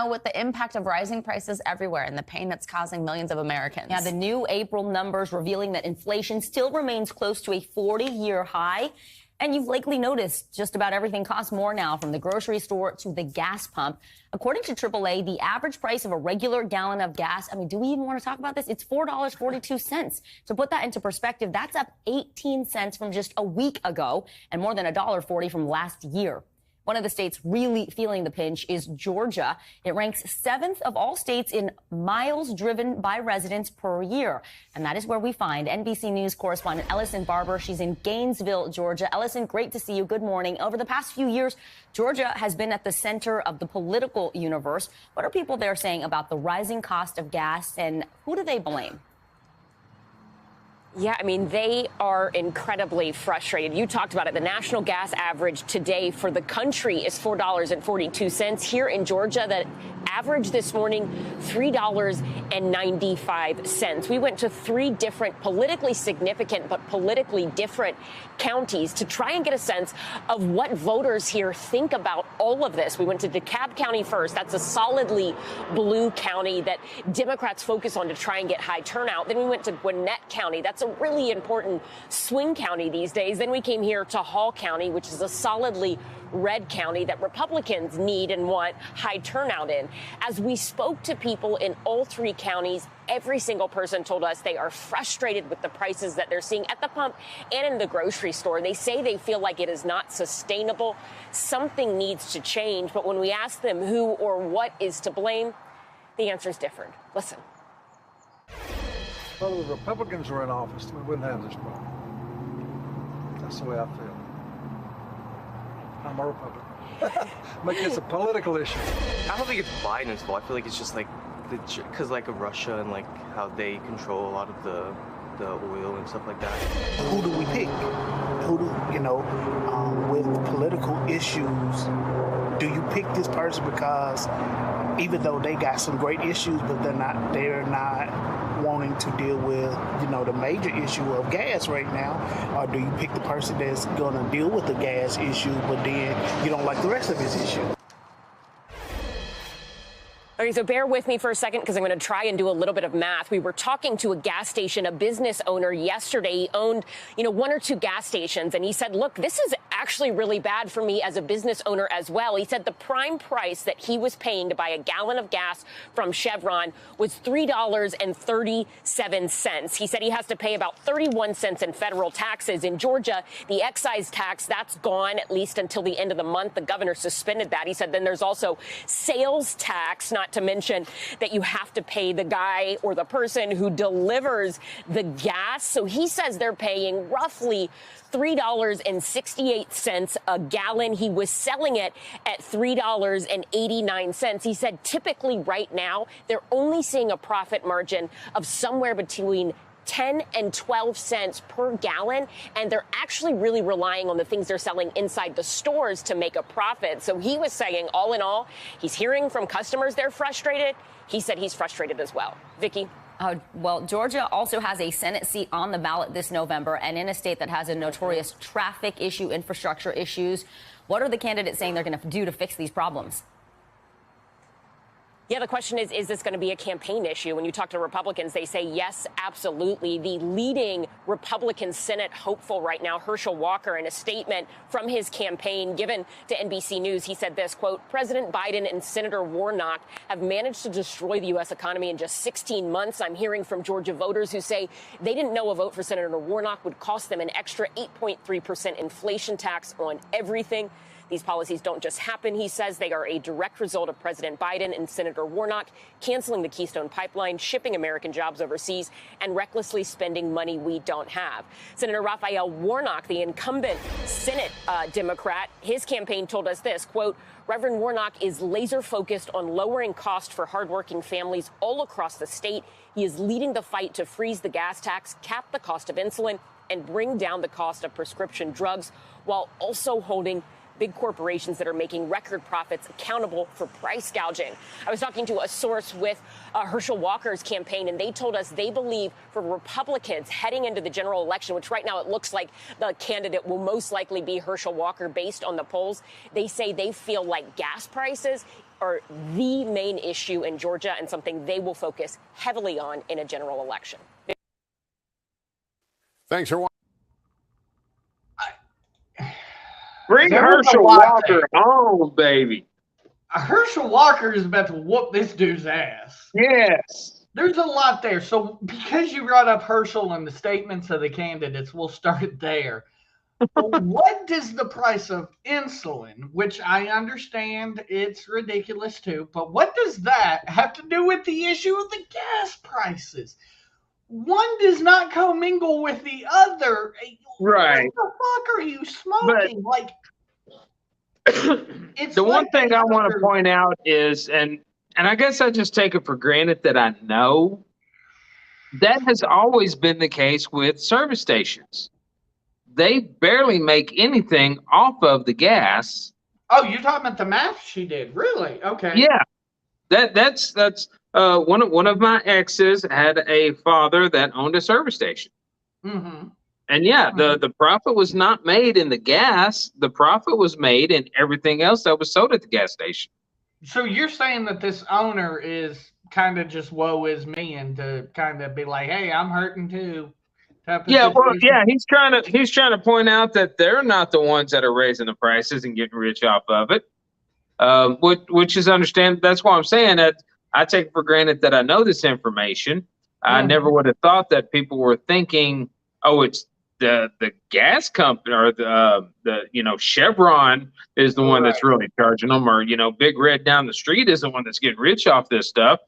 With the impact of rising prices everywhere and the pain that's causing millions of Americans. Yeah, the new April numbers revealing that inflation still remains close to a 40-year high. And you've likely noticed just about everything costs more now, from the grocery store to the gas pump. According to AAA, the average price of a regular gallon of gas, do we even want to talk about this? It's $4.42. To put that into perspective, that's up 18 cents from just a week ago and more than $1.40 from last year. One of the states really feeling the pinch is Georgia. It ranks 7th of all states in miles driven by residents per year. And that is where we find NBC News correspondent Ellison Barber. She's in Gainesville, Georgia. Ellison, great to see you. Good morning. Over the past few years, Georgia has been at the center of the political universe. What are people there saying about the rising cost of gas, and who do they blame? Yeah, I mean, they are incredibly frustrated. You talked about it. The national gas average today for the country is $4.42. Here in Georgia, the average this morning, $3.95. We went to 3 different politically significant but politically different counties to try and get a sense of what voters here think about all of this. We went to DeKalb County first. That's a solidly blue county that Democrats focus on to try and get high turnout. Then we went to Gwinnett County. That's a really important swing county these days. Then we came here to Hall County, which is a solidly red county that Republicans need and want high turnout in. As we spoke to people in all 3 counties, every single person told us they are frustrated with the prices that they're seeing at the pump and in the grocery store. They say they feel like it is not sustainable. Something needs to change. But when we ask them who or what is to blame, the answer is different. Listen. Well, if the Republicans were in office, we wouldn't have this problem. That's the way I feel. I'm a Republican. Like it's a political issue. I don't think it's Biden's fault. I feel like it's just like because like of Russia and like how they control a lot of the oil and stuff like that. Who do we pick? Who do with political issues? Do you pick this person because even though they got some great issues, but they're not wanting to deal with, the major issue of gas right now? Or do you pick the person that's going to deal with the gas issue, but then you don't like the rest of his issue? Okay, so bear with me for a second because I'm going to try and do a little bit of math. We were talking to a gas station, a business owner yesterday. He owned, 1 or 2 gas stations, and he said, look, this is actually really bad for me as a business owner as well. He said the prime price that he was paying to buy a gallon of gas from Chevron was $3.37. He said he has to pay about 31 cents in federal taxes. In Georgia, the excise tax, that's gone at least until the end of the month. The governor suspended that. He said then there's also sales tax, not to mention that you have to pay the guy or the person who delivers the gas. So he says they're paying roughly $3.68 a gallon. He was selling it at $3.89. He said typically right now they're only seeing a profit margin of somewhere between 10 and 12 cents per gallon, and they're actually really relying on the things they're selling inside the stores to make a profit. So he was saying, all in all, he's hearing from customers they're frustrated. He said he's frustrated as well. Vicki? Well, Georgia also has a Senate seat on the ballot this November, and in a state that has a notorious traffic issue, infrastructure issues. What are the candidates saying they're going to do to fix these problems? Yeah, the question is this going to be a campaign issue? When you talk to Republicans, they say, yes, absolutely. The leading Republican Senate hopeful right now, Herschel Walker, in a statement from his campaign given to NBC News, he said this, quote, President Biden and Senator Warnock have managed to destroy the U.S. economy in just 16 months. I'm hearing from Georgia voters who say they didn't know a vote for Senator Warnock would cost them an extra 8.3% inflation tax on everything. These policies don't just happen, he says. They are a direct result of President Biden and Senator Warnock canceling the Keystone Pipeline, shipping American jobs overseas, and recklessly spending money we don't have. Senator Raphael Warnock, the incumbent Senate Democrat, his campaign told us this, quote, Reverend Warnock is laser focused on lowering cost for hardworking families all across the state. He is leading the fight to freeze the gas tax, cap the cost of insulin, and bring down the cost of prescription drugs, while also holding big corporations that are making record profits accountable for price gouging. I was talking to a source with Herschel Walker's campaign, and they told us they believe for Republicans heading into the general election, which right now it looks like the candidate will most likely be Herschel Walker based on the polls, they say they feel like gas prices are the main issue in Georgia and something they will focus heavily on in a general election. Thanks for watching. Bring Herschel Walker on, baby. Herschel Walker is about to whoop this dude's ass. Yes. There's a lot there. So because you brought up Herschel and the statements of the candidates, we'll start there. What does the price of insulin, which I understand it's ridiculous too, but what does that have to do with the issue of the gas prices? One does not commingle with the other. Right. What the fuck are you smoking? Like, it's The one like thing I want to other- point out is, and I guess I just take it for granted that I know, that has always been the case with service stations. They barely make anything off of the gas. Oh, you're talking about the math she did? Really? Okay. Yeah, that's one of my exes had a father that owned a service station. Mm-hmm. And yeah, the profit was not made in the gas. The profit was made in everything else that was sold at the gas station. So you're saying that this owner is kind of just woe is me, and to kind of be like, hey, I'm hurting too. Yeah, well, yeah, he's trying to point out that they're not the ones that are raising the prices and getting rich off of it. Which is understand. That's why I'm saying that I take for granted that I know this information. I never would have thought that people were thinking, oh, it's the gas company or the Chevron is the one that's really charging them, or Big Red down the street is the one that's getting rich off this stuff,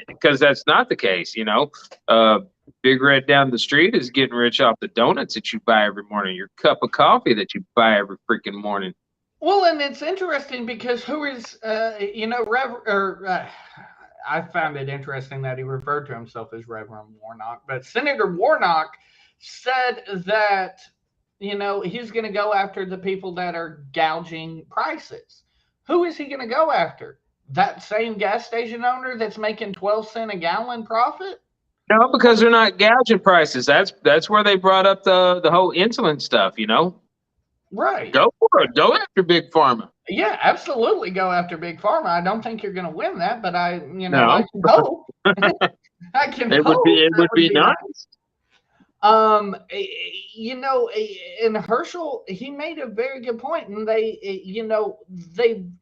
because that's not the case. Big Red down the street is getting rich off the donuts that you buy every morning, your cup of coffee that you buy every freaking morning. Well, and it's interesting because who is, I found it interesting that he referred to himself as Reverend Warnock, but Senator Warnock said that, he's going to go after the people that are gouging prices. Who is he going to go after? That same gas station owner that's making 12 cents a gallon profit? No, because they're not gouging prices. That's where they brought up the whole insulin stuff, Right. Go for it. Go after Big Pharma. Yeah, absolutely go after Big Pharma. I don't think you're going to win that, but I can hope. I can hope. It would be nice. And Herschel, he made a very good point, and they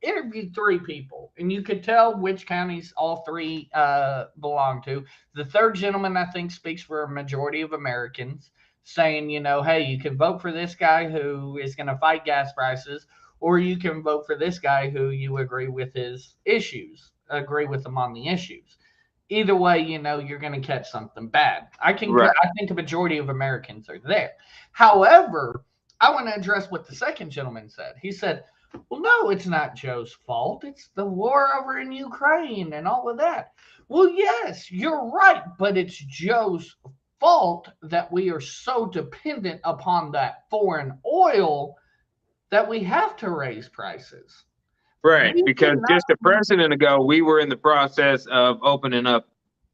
interviewed 3 people, and you could tell which counties all 3 belong to. The third gentleman, I think, speaks for a majority of Americans, saying, hey, you can vote for this guy who is going to fight gas prices, or you can vote for this guy who you agree with his issues, agree with him on the issues. Either way, you're going to catch something bad. I think a majority of Americans are there. However, I want to address what the second gentleman said. He said, well, no, it's not Joe's fault. It's the war over in Ukraine and all of that. Well, yes, you're right, but it's Joe's fault that we are so dependent upon that foreign oil that we have to raise prices. Right, because just a president ago, we were in the process of opening up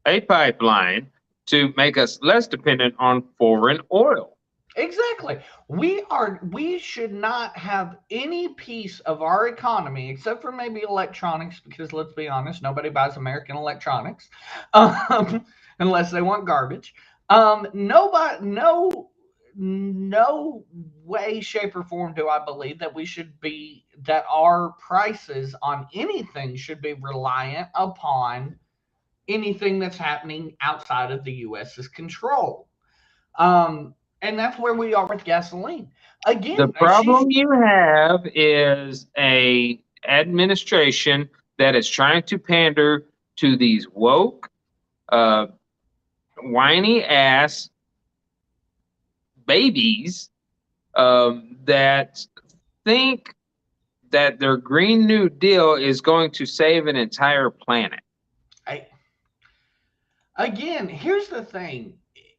a pipeline to make us less dependent on foreign oil. Exactly. We should not have any piece of our economy, except for maybe electronics, because let's be honest, nobody buys American electronics unless they want garbage. No way, shape, or form do I believe that our prices on anything should be reliant upon anything that's happening outside of the U.S.'s control. And that's where we are with gasoline. Again, the problem you have is a administration that is trying to pander to these woke, whiny ass babies that think that their Green New Deal is going to save an entire planet. Again, here's the thing.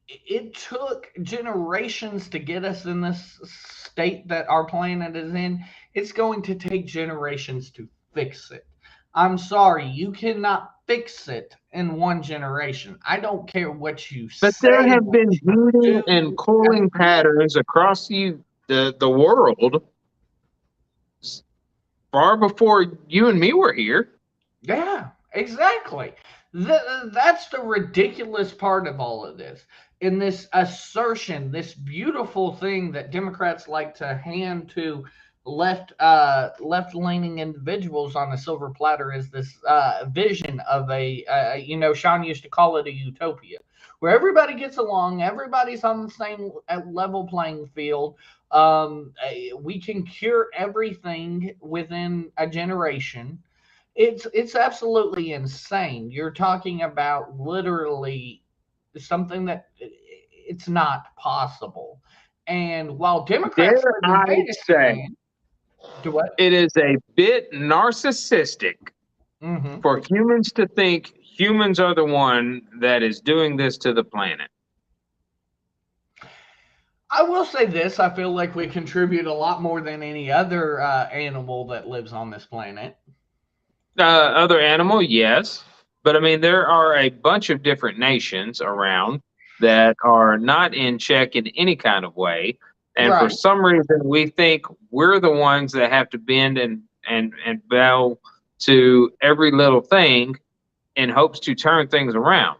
It took generations to get us in this state that our planet is in. It's going to take generations to fix it. I'm sorry, you cannot fix it in one generation. I don't care what you say. But there have been heating and cooling patterns across the world far before you and me were here. Yeah, exactly. That's the ridiculous part of all of this. In this assertion, this beautiful thing that Democrats like to hand to left-leaning individuals on a silver platter is this vision of Sean used to call it a utopia, where everybody gets along, everybody's on the same level playing field, We can cure everything within a generation. It's absolutely insane. You're talking about literally something that it's not possible. And while Democrats Dare live in I fantasy say, land, do what? it is a bit narcissistic for humans to think humans are the one that is doing this to the planet. I will say this: I feel like we contribute a lot more than any other animal that lives on this planet. Other animal, yes. But I mean, there are a bunch of different nations around that are not in check in any kind of way. And for Right. some reason, we think we're the ones that have to bend and bow to every little thing in hopes to turn things around.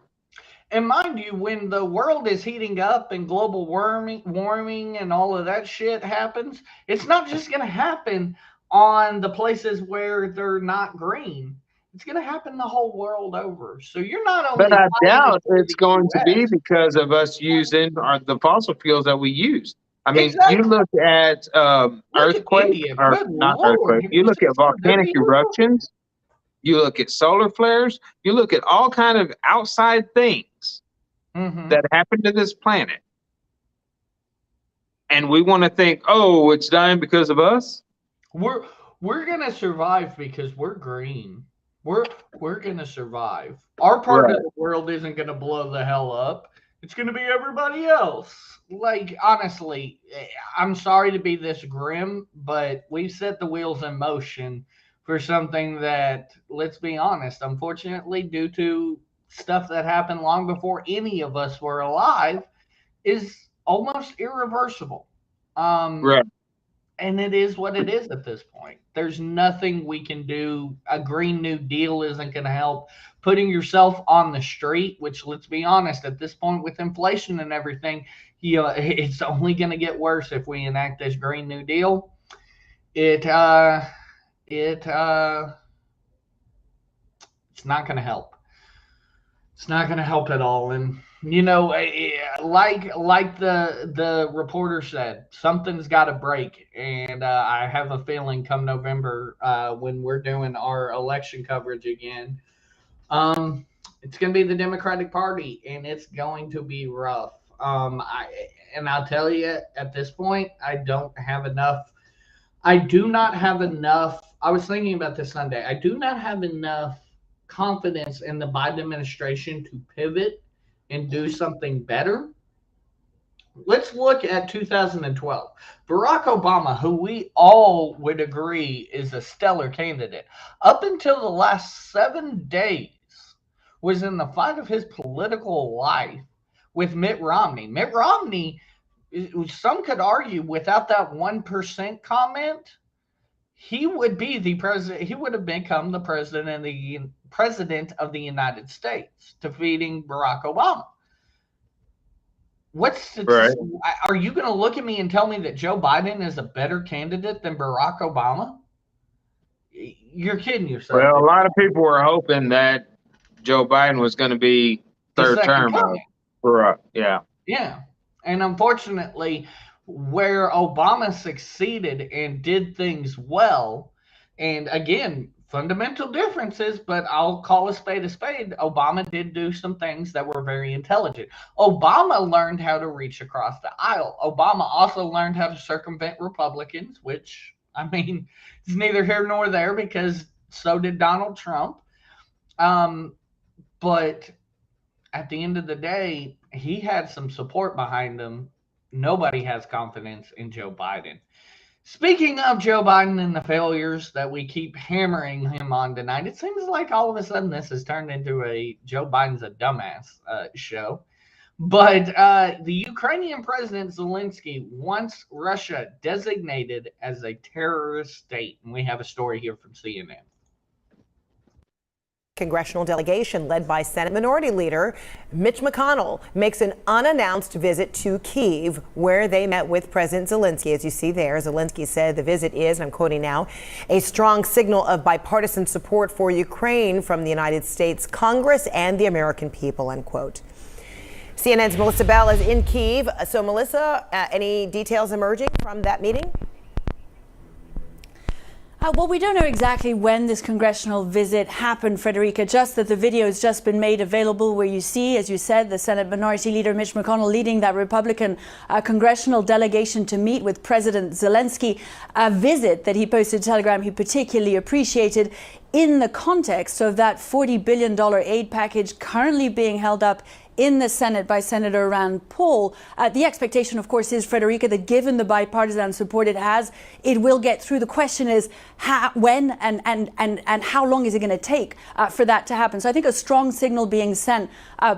And mind you, when the world is heating up and global warming and all of that shit happens, it's not just going to happen on the places where they're not green. It's going to happen the whole world over. So you're not only But I fighting doubt for it's the going to be US. because of us using the fossil fuels that we use. I mean, Exactly. you look at earthquake, India. or Good not Lord. earthquake. Have You you look seen at some of their volcanic videos? eruptions. You look at solar flares. You look at all kind of outside things that happen to this planet, and we want to think, oh, it's dying because of us. We're gonna survive because we're green. We're gonna survive. Our part of the world isn't gonna blow the hell up. It's gonna be everybody else. Like, honestly, I'm sorry to be this grim, but we've set the wheels in motion for something that, let's be honest, unfortunately, due to stuff that happened long before any of us were alive, is almost irreversible. Right. And it is what it is at this point. There's nothing we can do. A Green New Deal isn't going to help. Putting yourself on the street, which, let's be honest, at this point with inflation and everything, it's only going to get worse if we enact this Green New Deal. It's not going to help. It's not going to help at all. And like the reporter said, something's got to break. And I have a feeling come November, when we're doing our election coverage again, it's going to be the Democratic Party, and it's going to be rough. I'll tell you, at this point, I do not have enough. I was thinking about this Sunday. I do not have enough confidence in the Biden administration to pivot and do something better. Let's look at 2012. Barack Obama, who we all would agree is a stellar candidate, up until the last 7 days was in the fight of his political life with Mitt Romney. Mitt Romney, some could argue, without that 1% comment, he would be the president. He would have become the president of the United States, defeating Barack Obama. Are you going to look at me and tell me that Joe Biden is a better candidate than Barack Obama? You're kidding yourself. Well, a lot of people were hoping that Joe Biden was going to be third term of Barack. Yeah. And unfortunately, where Obama succeeded and did things well, and again, fundamental differences, but I'll call a spade. Obama did do some things that were very intelligent. Obama learned how to reach across the aisle. Obama also learned how to circumvent Republicans, which, I mean, is neither here nor there because so did Donald Trump. But at the end of the day, he had some support behind him. Nobody has confidence in Joe Biden. Speaking of Joe Biden and the failures that we keep hammering him on tonight, it seems like all of a sudden this has turned into a Joe Biden's a dumbass show. But the Ukrainian President Zelensky wants Russia designated as a terrorist state. And we have a story here from CNN. Congressional delegation led by Senate Minority Leader Mitch McConnell makes an unannounced visit to Kyiv, where they met with President Zelensky. As you see there, Zelensky said the visit is, and I'm quoting now, a strong signal of bipartisan support for Ukraine from the United States Congress and the American people, end quote. CNN's Melissa Bell is in Kyiv. So, Melissa, any details emerging from that meeting? Well, we don't know exactly when this congressional visit happened, Frederica, just that the video has just been made available where you see, as you said, the Senate Minority Leader Mitch McConnell leading that Republican congressional delegation to meet with President Zelensky, a visit that he posted to Telegram he particularly appreciated in the context of that $40 billion aid package currently being held up in the Senate by Senator Rand Paul. The expectation, of course, is, Frederica, that given the bipartisan support it has, it will get through. The question is when and how long is it going to take for that to happen? So I think a strong signal being sent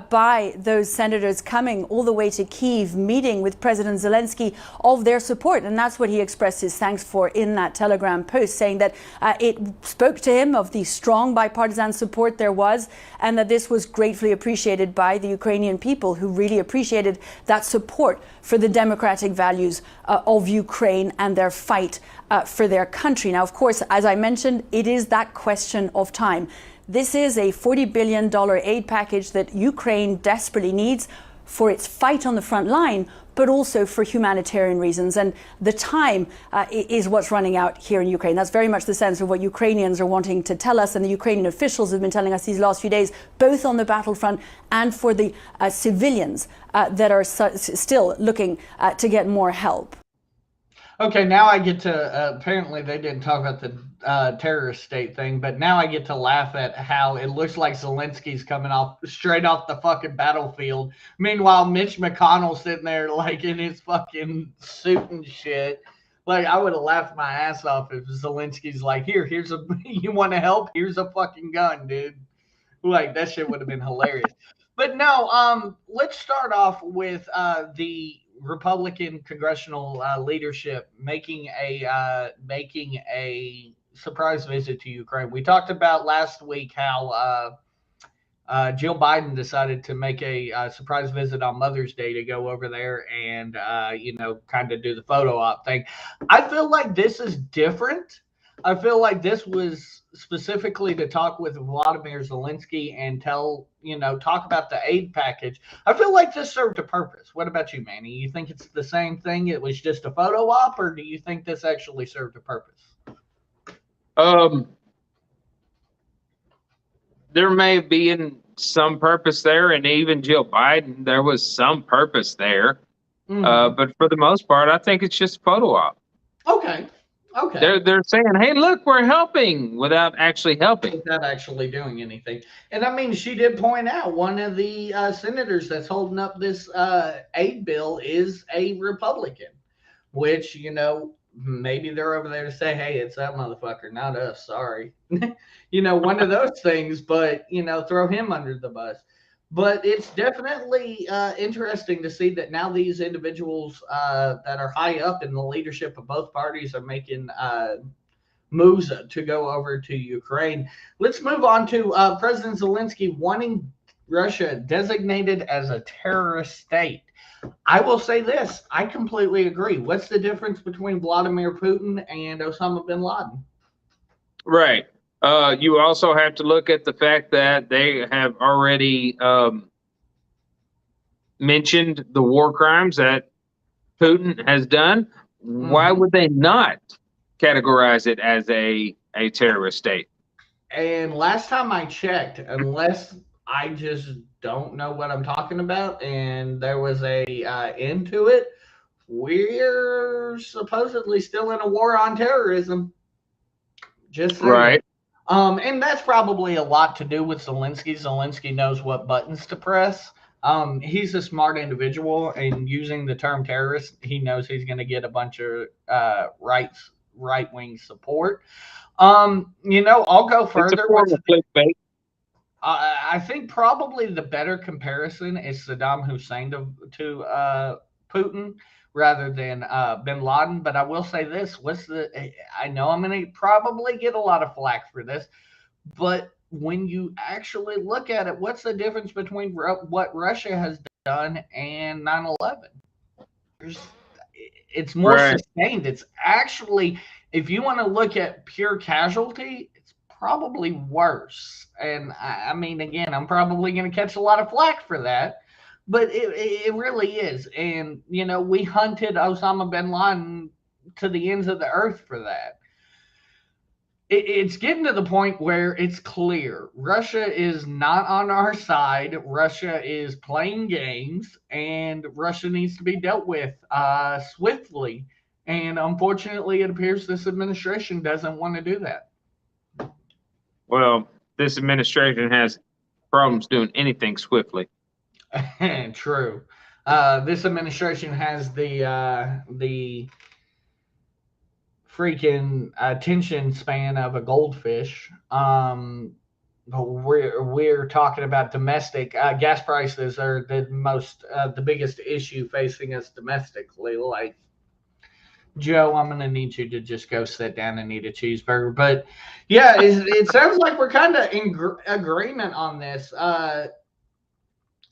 by those senators coming all the way to Kyiv, meeting with President Zelensky, of their support. And that's what he expressed his thanks for in that Telegram post, saying that it spoke to him of the strong bipartisan support there was, and that this was gratefully appreciated by the Ukrainian people, who really appreciated that support for the democratic values of Ukraine and their fight for their country. Now, of course, as I mentioned, it is that question of time. This is a $40 billion aid package that Ukraine desperately needs for its fight on the front line, but also for humanitarian reasons. And the time is what's running out here in Ukraine. That's very much the sense of what Ukrainians are wanting to tell us, and the Ukrainian officials have been telling us these last few days, both on the battlefront and for the civilians that are still looking to get more help. Okay, now I get to, apparently they didn't talk about the terrorist state thing, but now I get to laugh at how it looks like Zelensky's coming off straight off the fucking battlefield. Meanwhile, Mitch McConnell sitting there like in his fucking suit and shit. Like, I would have laughed my ass off if Zelensky's like, here's a, you want to help? Here's a fucking gun, dude. Like, that shit would have been hilarious. But no, let's start off with the Republican congressional leadership making a surprise visit to Ukraine. We talked about last week how Jill Biden decided to make a surprise visit on Mother's Day to go over there and kind of do the photo op thing. I feel like this is different. I feel like this was specifically to talk with Vladimir Zelensky and talk about the aid package. I feel like this served a purpose. What about you, Manny? You think it's the same thing? It was just a photo op, or do you think this actually served a purpose? There may have been some purpose there, and even Jill Biden, there was some purpose there. But for the most part, I think it's just a photo op. Okay. They're saying, "Hey, look, we're helping," without actually helping. Without actually doing anything. And I mean, she did point out one of the senators that's holding up this aid bill is a Republican, which, maybe they're over there to say, hey, it's that motherfucker, not us. Sorry. One of those things, but, throw him under the bus. But it's definitely interesting to see that now these individuals that are high up in the leadership of both parties are making moves to go over to Ukraine. Let's move on to President Zelensky wanting Russia designated as a terrorist state. I will say this. I completely agree. What's the difference between Vladimir Putin and Osama bin Laden? Right. You also have to look at the fact that they have already mentioned the war crimes that Putin has done. Why would they not categorize it as a terrorist state? And last time I checked, unless I just don't know what I'm talking about and there was a end to it, we're supposedly still in a war on terrorism. Just saying. Right. And that's probably a lot to do with Zelensky. Zelensky knows what buttons to press. He's a smart individual, and using the term terrorist, he knows he's going to get a bunch of right-wing support. I'll go further. It's a form of clickbait. I think probably the better comparison is Saddam Hussein to Putin rather than bin Laden. But I will say this, I know I'm going to probably get a lot of flack for this, but when you actually look at it, what's the difference between what Russia has done and 9/11? It's more sustained. It's actually, if you want to look at pure casualty, it's probably worse. And I mean, again, I'm probably going to catch a lot of flack for that. But it really is. And, you know, we hunted Osama bin Laden to the ends of the earth for that. It's getting to the point where it's clear Russia is not on our side. Russia is playing games, and Russia needs to be dealt with swiftly. And unfortunately, it appears this administration doesn't want to do that. Well, this administration has problems doing anything swiftly. True. This administration has the freaking attention span of a goldfish. We're talking about domestic gas prices are the biggest issue facing us domestically. Like, Joe, I'm gonna need you to just go sit down and eat a cheeseburger. But yeah, it sounds like we're kind of in agreement on this.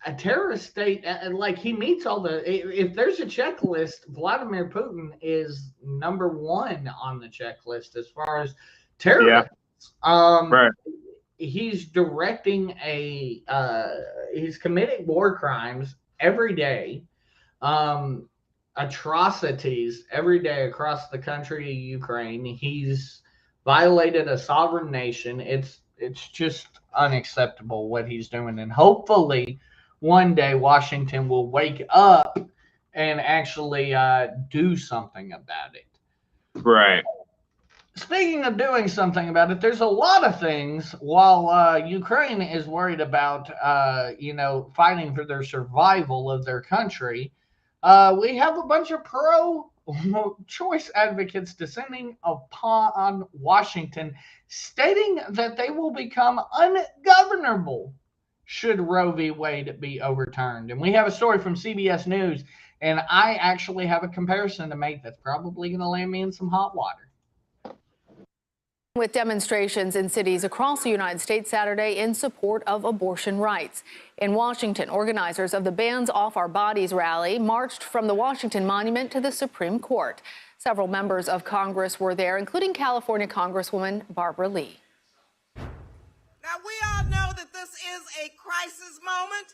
A terrorist state, like, he meets all the, if there's a checklist, Vladimir Putin is number one on the checklist as far as terrorists. Yeah. Right. He's directing he's committing war crimes every day, atrocities every day across the country of Ukraine. He's violated a sovereign nation. It's just unacceptable what he's doing, and hopefully one day Washington will wake up and actually do something about it. Right. Speaking of doing something about it, there's a lot of things while Ukraine is worried about, fighting for their survival of their country. We have a bunch of pro-choice advocates descending upon Washington, stating that they will become ungovernable should Roe v. Wade be overturned. And we have a story from CBS News, and I actually have a comparison to make that's probably going to land me in some hot water. With demonstrations in cities across the United States Saturday in support of abortion rights. In Washington, organizers of the Bands Off Our Bodies rally marched from the Washington Monument to the Supreme Court. Several members of Congress were there, including California Congresswoman Barbara Lee. Now, we all know that this is a crisis moment.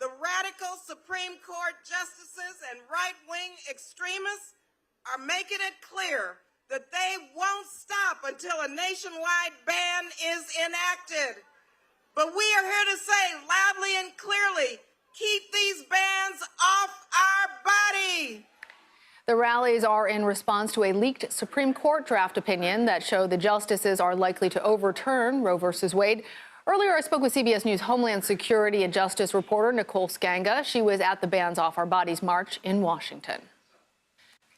The radical Supreme Court justices and right-wing extremists are making it clear that they won't stop until a nationwide ban is enacted. But we are here to say loudly and clearly, keep these bans off our body. The rallies are in response to a leaked Supreme Court draft opinion that showed the justices are likely to overturn Roe v. Wade. Earlier, I spoke with CBS News Homeland Security and Justice reporter Nicole Skanga. She was at the Bands Off Our Bodies march in Washington.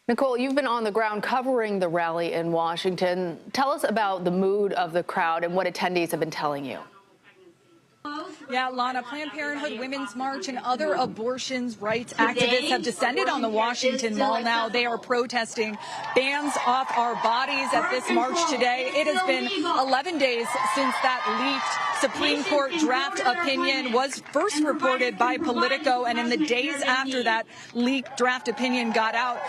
Nicole, you've been on the ground covering the rally in Washington. Tell us about the mood of the crowd and what attendees have been telling you. Yeah, Lana, Planned Parenthood, Women's March, and other abortions rights activists have descended on the Washington Mall now. They are protesting bans off our bodies at this march today. It has been 11 days since that leaked Supreme Court draft opinion was first reported by Politico, and in the days after that leaked draft opinion got out,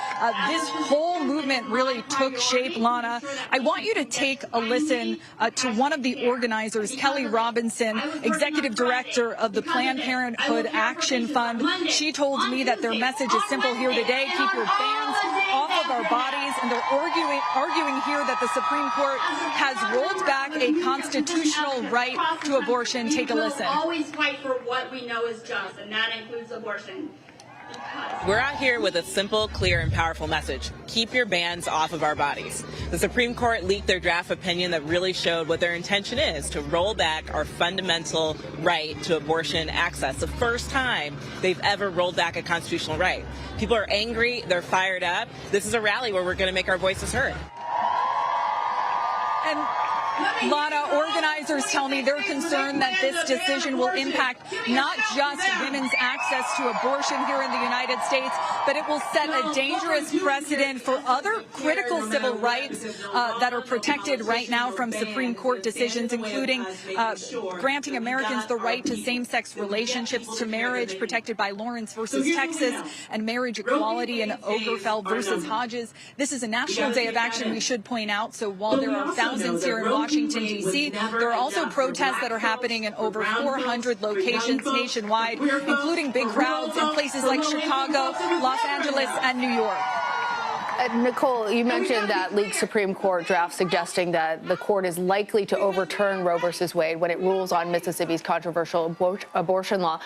this whole movement really took shape, Lana. I want you to take a listen to one of the organizers, Kelly Robinson, executive director of the Planned Parenthood Action Fund. She told me that their message is simple here today: keep your bans off of our bodies. And they're arguing here that the Supreme Court has rolled back a constitutional right to abortion. Take a listen. We will always fight for what we know is just, and that includes abortion. We're out here with a simple, clear, and powerful message. Keep your bans off of our bodies. The Supreme Court leaked their draft opinion that really showed what their intention is: to roll back our fundamental right to abortion access. The first time they've ever rolled back a constitutional right. People are angry. They're fired up. This is a rally where we're going to make our voices heard. And Lana, organizers tell me they're concerned that this decision will impact not just women's access to abortion here in the United States, but it will set a dangerous precedent for other critical civil rights that are protected right now from Supreme Court decisions, including granting Americans the right to same-sex relationships, to marriage protected by Lawrence versus Texas, and marriage equality in Obergefell versus Hodges. This is a national day of action, we should point out. So while there are thousands here in Washington Washington, D.C. There are also protests that are happening in over 400 locations nationwide, including big crowds in places like Chicago, Los Angeles, and New York. Nicole, you mentioned that leaked Supreme Court draft suggesting that the court is likely to overturn Roe versus Wade when it rules on Mississippi's controversial abortion law.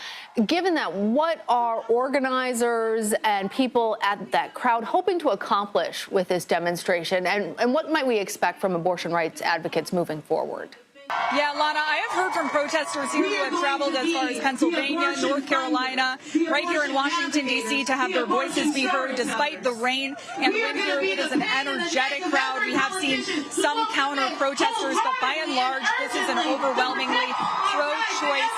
Given that, what are organizers and people at that crowd hoping to accomplish with this demonstration, and what might we expect from abortion rights advocates moving forward? Yeah, Lana, I have heard from protesters here who have traveled as far as Pennsylvania, North Carolina, right here in Washington, D.C. to have their voices be heard despite the rain and wind here. It is an energetic crowd. We have seen some counter-protesters, but by and large, this is an overwhelmingly pro-choice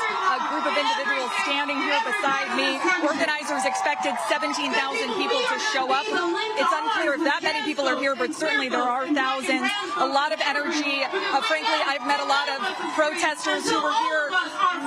group of individuals standing here beside me. Organizers expected 17,000 people to show up. It's unclear if that many people are here, but certainly there are thousands. A lot of energy. Frankly, I've met a lot of protesters who were here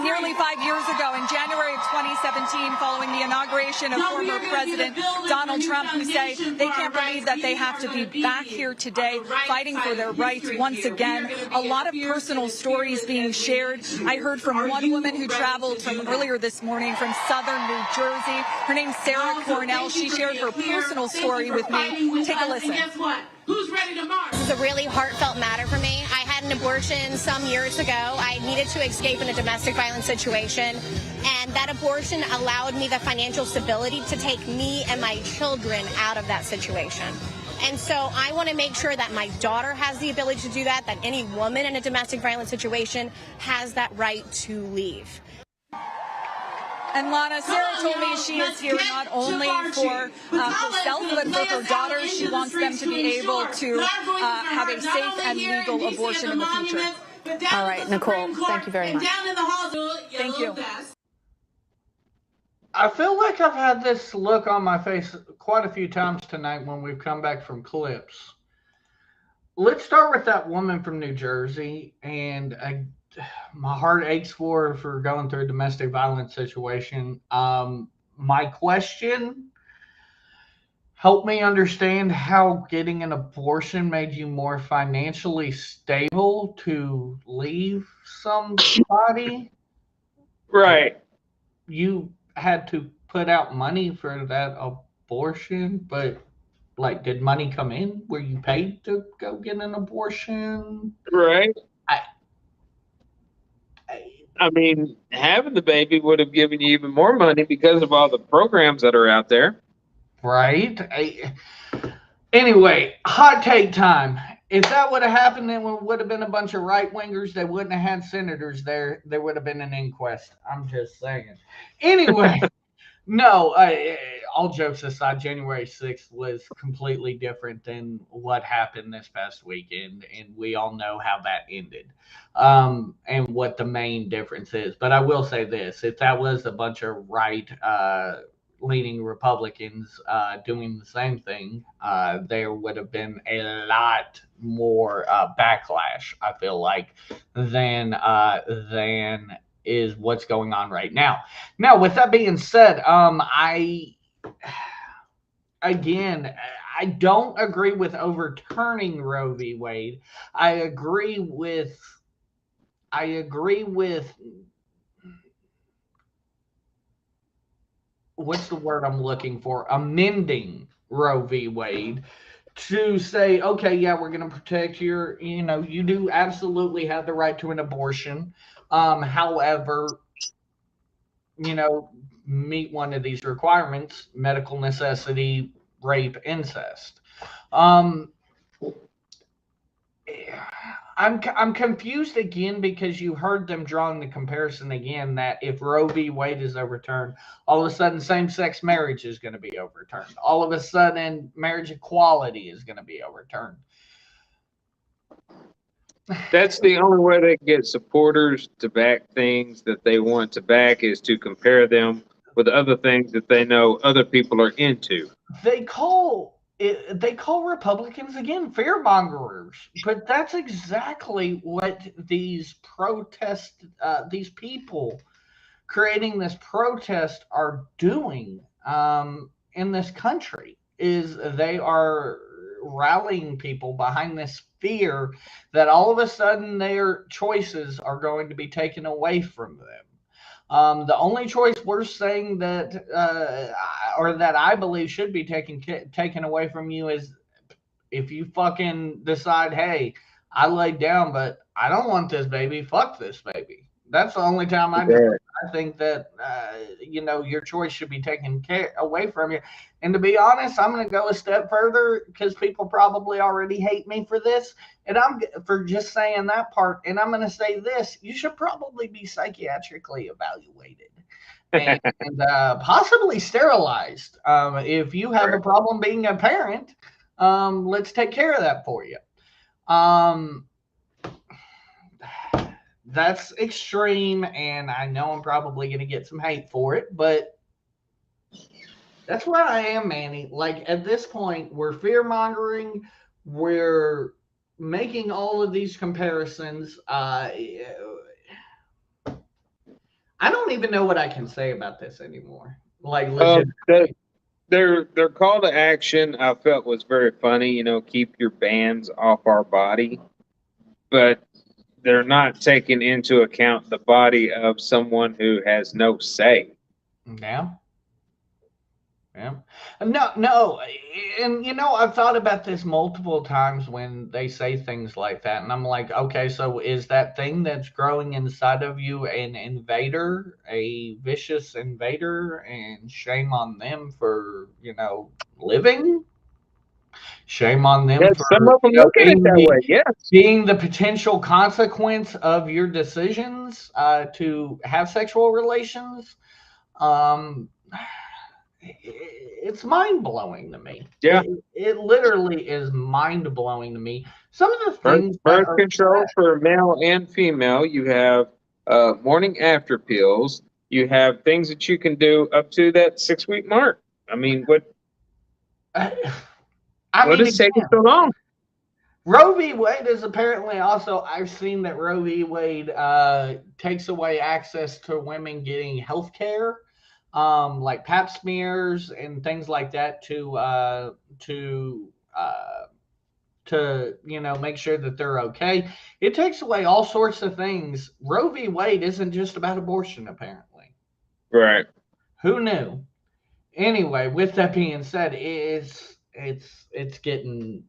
nearly 5 years ago in January of 2017 following the inauguration of former President Donald Trump, who say they can't believe that they have to be back here today fighting for their rights once again. A lot of personal stories being shared. I heard from one woman who traveled from earlier this morning from southern New Jersey. Her name's Sarah Cornell. She shared her personal story with me. Take a listen. Guess what? Who's ready to march? This is a really heartfelt matter for me. I had an abortion some years ago. I needed to escape in a domestic violence situation, and that abortion allowed me the financial stability to take me and my children out of that situation. And so I want to make sure that my daughter has the ability to do that any woman in a domestic violence situation has that right to leave. And Lana, Sarah told me she is here not only for herself, but for her daughters. She wants them to be able to have a safe and legal abortion in the future. All right, Nicole, thank you very much. Thank you. I feel like I've had this look on my face quite a few times tonight when we've come back from clips. Let's start with that woman from New Jersey, and my heart aches for going through a domestic violence situation. My question, help me understand how getting an abortion made you more financially stable to leave somebody. Right. You had to put out money for that abortion, but like, did money come in? Were you paid to go get an abortion? Right. I mean, having the baby would have given you even more money because of all the programs that are out there. Right. Anyway, hot take time. If that would have happened, then it would have been a bunch of right-wingers. They wouldn't have had senators there. There would have been an inquest. I'm just saying. Anyway, no, all jokes aside, January 6th was completely different than what happened this past weekend, and we all know how that ended, and what the main difference is. But I will say this: if that was a bunch of right-leaning Republicans doing the same thing, there would have been a lot more backlash, I feel like, than is what's going on right now. Now, with that being said, I don't agree with overturning Roe v. Wade. I agree with what's the word I'm looking for? Amending Roe v. Wade to say, okay, yeah, we're going to protect your, you do absolutely have the right to an abortion. However, meet one of these requirements: medical necessity, rape, incest. I'm confused again, because you heard them drawing the comparison again that if Roe v. Wade is overturned, all of a sudden same-sex marriage is going to be overturned. All of a sudden marriage equality is going to be overturned. That's the only way they get supporters to back things that they want to back, is to compare them with other things that they know other people are into. They call Republicans, again, fearmongers, but that's exactly what these these people creating this protest are doing in this country. Is they are rallying people behind this fear that all of a sudden their choices are going to be taken away from them. The only choice we're saying that, or that I believe should be taken away from you is if you fucking decide, hey, I laid down, but I don't want this baby. Fuck this baby. That's the only time I think that, your choice should be taken away from you. And to be honest, I'm going to go a step further because people probably already hate me for this. And I'm for just saying that part. And I'm going to say this. You should probably be psychiatrically evaluated and possibly sterilized. If you have a problem being a parent, let's take care of that for you. That's extreme, and I know I'm probably going to get some hate for it, but that's where I am, Manny. Like, at this point, we're fear-mongering, we're making all of these comparisons. I don't even know what I can say about this anymore. Like, their call to action, I felt, was very funny. Keep your bands off our body, but they're not taking into account the body of someone who has no say. Yeah. No. And, I've thought about this multiple times when they say things like that. And I'm like, okay, so is that thing that's growing inside of you an invader, a vicious invader? And shame on them for, living? Shame on them for some of them look at it that way. Yeah, seeing the potential consequence of your decisions to have sexual relations. It's mind-blowing to me. Yeah, it literally is mind-blowing to me. Some of the things birth control for male and female. You have morning after pills. You have things that you can do up to that 6-week mark. I mean, what is taking so long? Roe V Wade is apparently also, I've seen that Roe V Wade takes away access to women getting health care, like pap smears and things like that to make sure that they're okay. It takes away all sorts of things. Roe v. Wade isn't just about abortion, apparently. Right. Who knew? Anyway, with that being said, it's getting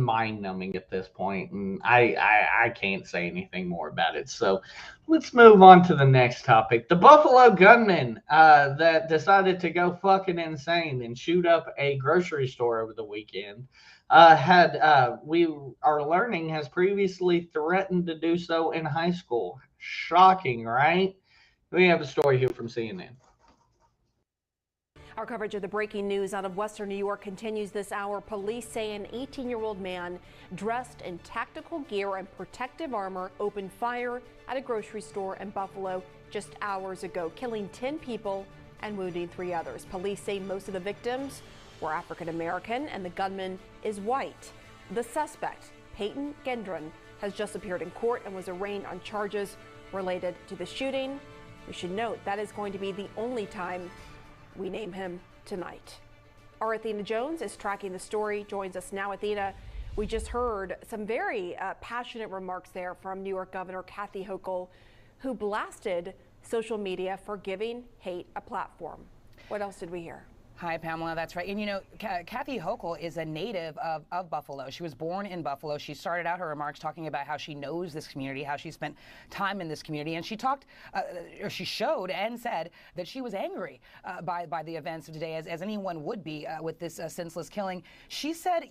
mind numbing at this point, and I can't say anything more about it. So let's move on to the next topic. The Buffalo gunman that decided to go fucking insane and shoot up a grocery store over the weekend we are learning has previously threatened to do so in high school. Shocking, right? We have a story here from CNN. Our coverage of the breaking news out of Western New York continues this hour. Police say an 18-year-old man dressed in tactical gear and protective armor opened fire at a grocery store in Buffalo just hours ago, killing 10 people and wounding 3 others. Police say most of the victims were African American and the gunman is white. The suspect, Peyton Gendron, has just appeared in court and was arraigned on charges related to the shooting. We should note that is going to be the only time we name him tonight. Our Athena Jones is tracking the story, joins us now. Athena, we just heard some very passionate remarks there from New York Governor Kathy Hochul, who blasted social media for giving hate a platform. What else did we hear? Hi, Pamela. That's right. And Kathy Hochul is a native of Buffalo. She was born in Buffalo. She started out her remarks talking about how she knows this community, how she spent time in this community. And she talked, or she showed and said that she was angry by the events of today, as anyone would be with this senseless killing. She said,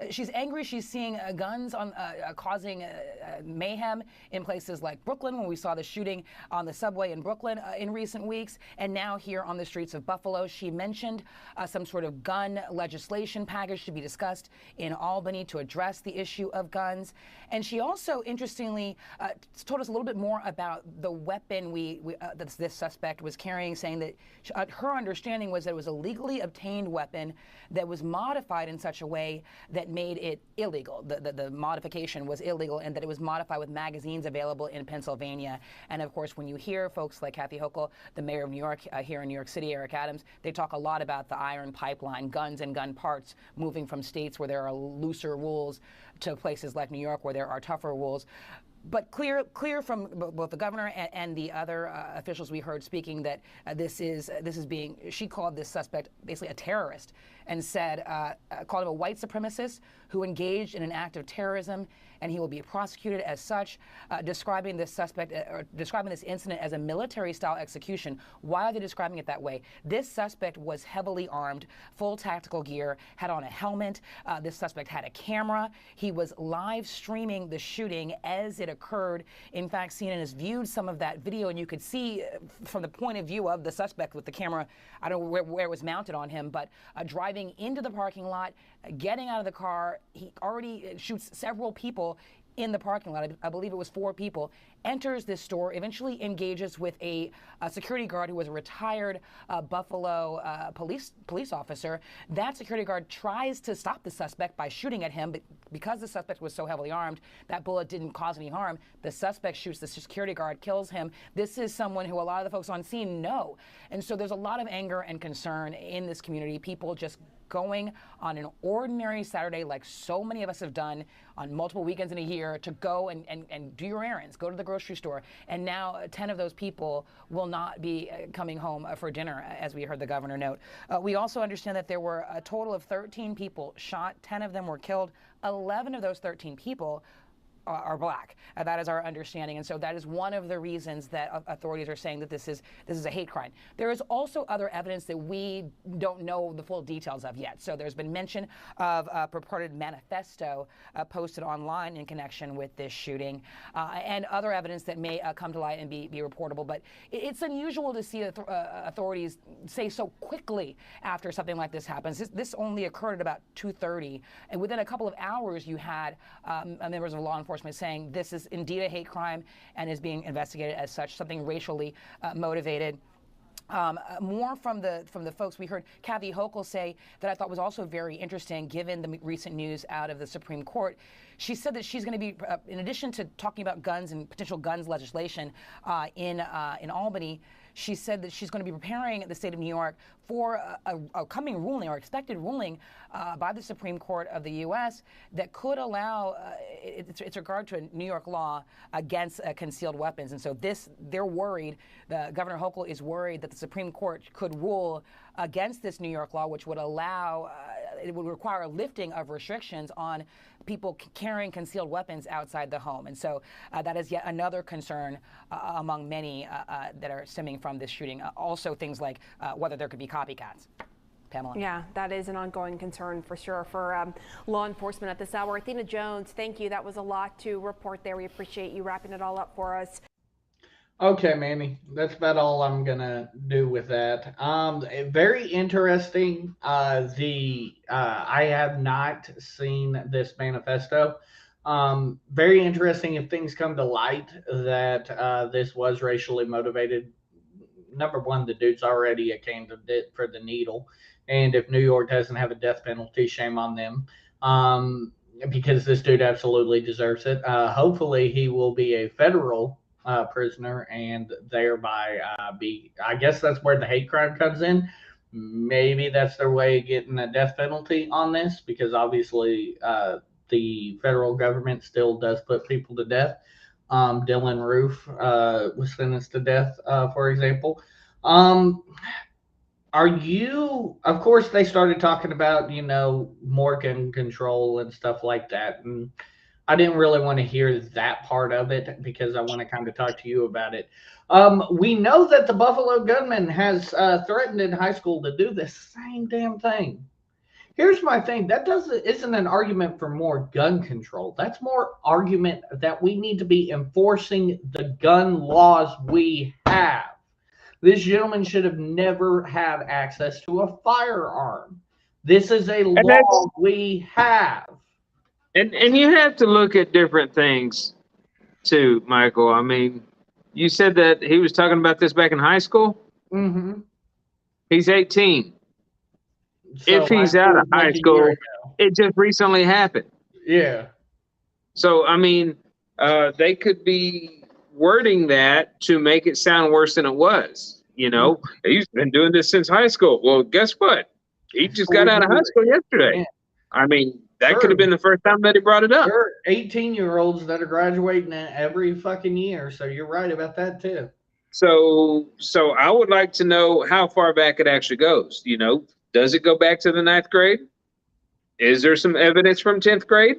she's angry. She's seeing guns causing mayhem in places like Brooklyn, when we saw the shooting on the subway in Brooklyn in recent weeks, and now here on the streets of Buffalo. She mentioned some sort of gun legislation package to be discussed in Albany to address the issue of guns. And she also, interestingly, told us a little bit more about the weapon that this suspect was carrying, saying that her understanding was that it was a legally obtained weapon that was modified in such a way that made it illegal. The modification was illegal, and that it was modified with magazines available in Pennsylvania. And of course, when you hear folks like Kathy Hochul, the mayor of New York here in New York City, Eric Adams, they talk a lot about the iron pipeline, guns and gun parts moving from states where there are looser rules to places like New York where there are tougher rules. But clear from both the governor and the other officials we heard speaking that this is being, she called this suspect basically a terrorist, and said, called him a white supremacist who engaged in an act of terrorism, and he will be prosecuted as such, describing this suspect, or describing this incident as a military-style execution. Why are they describing it that way? This suspect was heavily armed, full tactical gear, had on a helmet. This suspect had a camera. He was live streaming the shooting as it occurred. In fact, CNN has viewed some of that video, and you could see from the point of view of the suspect with the camera, I don't know where it was mounted on him, but driving into the parking lot, getting out of the car. He already shoots several people in the parking lot. I believe it was 4 people, enters this store, eventually engages with a security guard who was a retired Buffalo police officer. That security guard tries to stop the suspect by shooting at him, but because the suspect was so heavily armed, that bullet didn't cause any harm. The suspect shoots the security guard, kills him. This is someone who a lot of the folks on scene know. And so there's a lot of anger and concern in this community. People just going on an ordinary Saturday, like so many of us have done on multiple weekends in a year, to go and do your errands, go to the grocery store. And now 10 of those people will not be coming home for dinner, as we heard the governor note. We also understand that there were a total of 13 people shot. 10 of them were killed. 11 of those 13 people are black. That is our understanding, and so that is one of the reasons that authorities are saying that this is a hate crime. There is also other evidence that we don't know the full details of yet. So there's been mention of a purported manifesto posted online in connection with this shooting, and other evidence that may come to light and be reportable. But it's unusual to see authorities say so quickly after something like this happens. This only occurred at about 2:30, and within a couple of hours, you had members of law enforcement saying this is indeed a hate crime and is being investigated as such, something racially motivated. More from the folks we heard Kathy Hochul say that I thought was also very interesting, given the recent news out of the Supreme Court. She said that she's going to be, in addition to talking about guns and potential guns legislation in Albany, she said that she's going to be preparing the state of New York for a coming ruling or expected ruling by the Supreme Court of the U.S. that could allow, it's regard to a New York law against concealed weapons. And so they're worried, Governor Hochul is worried that the Supreme Court could rule against this New York law, which would allow, it would require a lifting of restrictions on people carrying concealed weapons outside the home. And so that is yet another concern among many that are stemming from this shooting. Also things like whether there could be copycats. Pamela. Yeah, that is an ongoing concern for sure for law enforcement at this hour. Athena Jones, thank you. That was a lot to report there. We appreciate you wrapping it all up for us. Okay, Mamie, that's about all I'm gonna do with that. Very interesting. I have not seen this manifesto. Very interesting if things come to light that this was racially motivated. Number one, the dude's already a candidate for the needle, and if New York doesn't have a death penalty, shame on them. Because this dude absolutely deserves it. Hopefully, he will be a federal prisoner and thereby I guess that's where the hate crime comes in. Maybe that's their way of getting a death penalty on this, because obviously the federal government still does put people to death. Dylan Roof was sentenced to death, for example. Of course they started talking about, more gun control and stuff like that, and I didn't really want to hear that part of it because I want to kind of talk to you about it. We know that the Buffalo gunman has threatened in high school to do the same damn thing. Here's my thing. That isn't an argument for more gun control. That's more argument that we need to be enforcing the gun laws we have. This gentleman should have never had access to a firearm. This is a law we have. And you have to look at different things too, Michael. I mean, you said that he was talking about this back in high school. Mm-hmm. He's 18. if he's out of high school, it just recently happened. Yeah. So, I mean, they could be wording that to make it sound worse than it was. You know, he's been doing this since high school. Well, guess what? He just got out of high school yesterday. Yeah. I mean, that could have been the first time that he brought it up. There are 18-year-olds that are graduating every fucking year, so you're right about that too. So I would like to know how far back it actually goes. You know, does it go back to the 9th grade? Is there some evidence from 10th grade?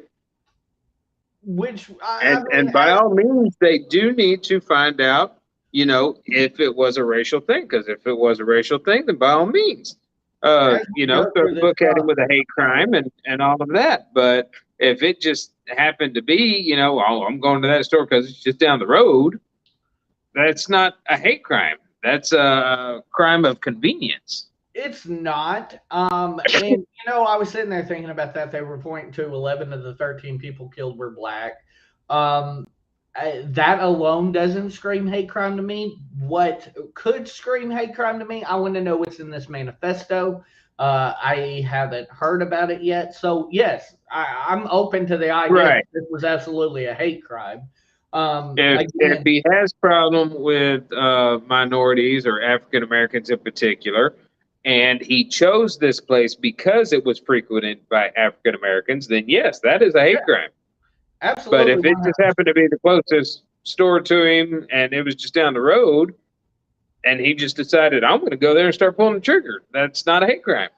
Which and by all means, they do need to find out, you know, if it was a racial thing. Because if it was a racial thing, then by all means, you know, look at him with a hate crime and all of that. But if it just happened to be, you know, oh, I'm going to that store because it's just down the road, that's not a hate crime. That's a crime of convenience. It's not. And, you know, I was sitting there thinking about that. They were pointing to 11 of the 13 people killed were black. That alone doesn't scream hate crime to me. What could scream hate crime to me? I want to know what's in this manifesto. I haven't heard about it yet. So, yes, I'm open to the idea that this was absolutely a hate crime. If he has problem with minorities or African Americans in particular, and he chose this place because it was frequented by African Americans, then yes, that is a hate crime. Absolutely. But if it just happened to be the closest store to him and it was just down the road, and he just decided, I'm going to go there and start pulling the trigger, that's not a hate crime.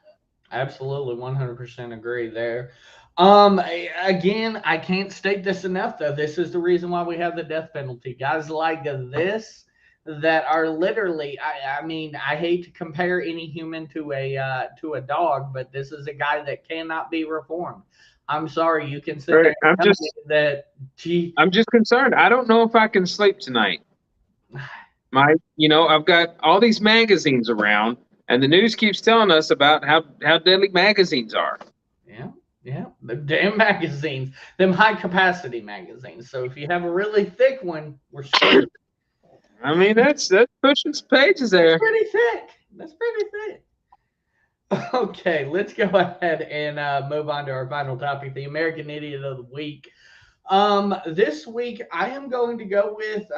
Absolutely, 100% agree there. Again, I can't state this enough, though. This is the reason why we have the death penalty. Guys like this that are literally, I mean, I hate to compare any human to a dog, but this is a guy that cannot be reformed. I'm sorry, you can sit there and tell me that. I'm just concerned. I don't know if I can sleep tonight. You know, I've got all these magazines around, and the news keeps telling us about how deadly magazines are. Yeah, the damn magazines, them high capacity magazines. So if you have a really thick one, we're screwed. I mean, that's pushing some pages there. That's pretty thick. Okay, let's go ahead and move on to our final topic, the American Idiot of the Week. This week, I am going to go with,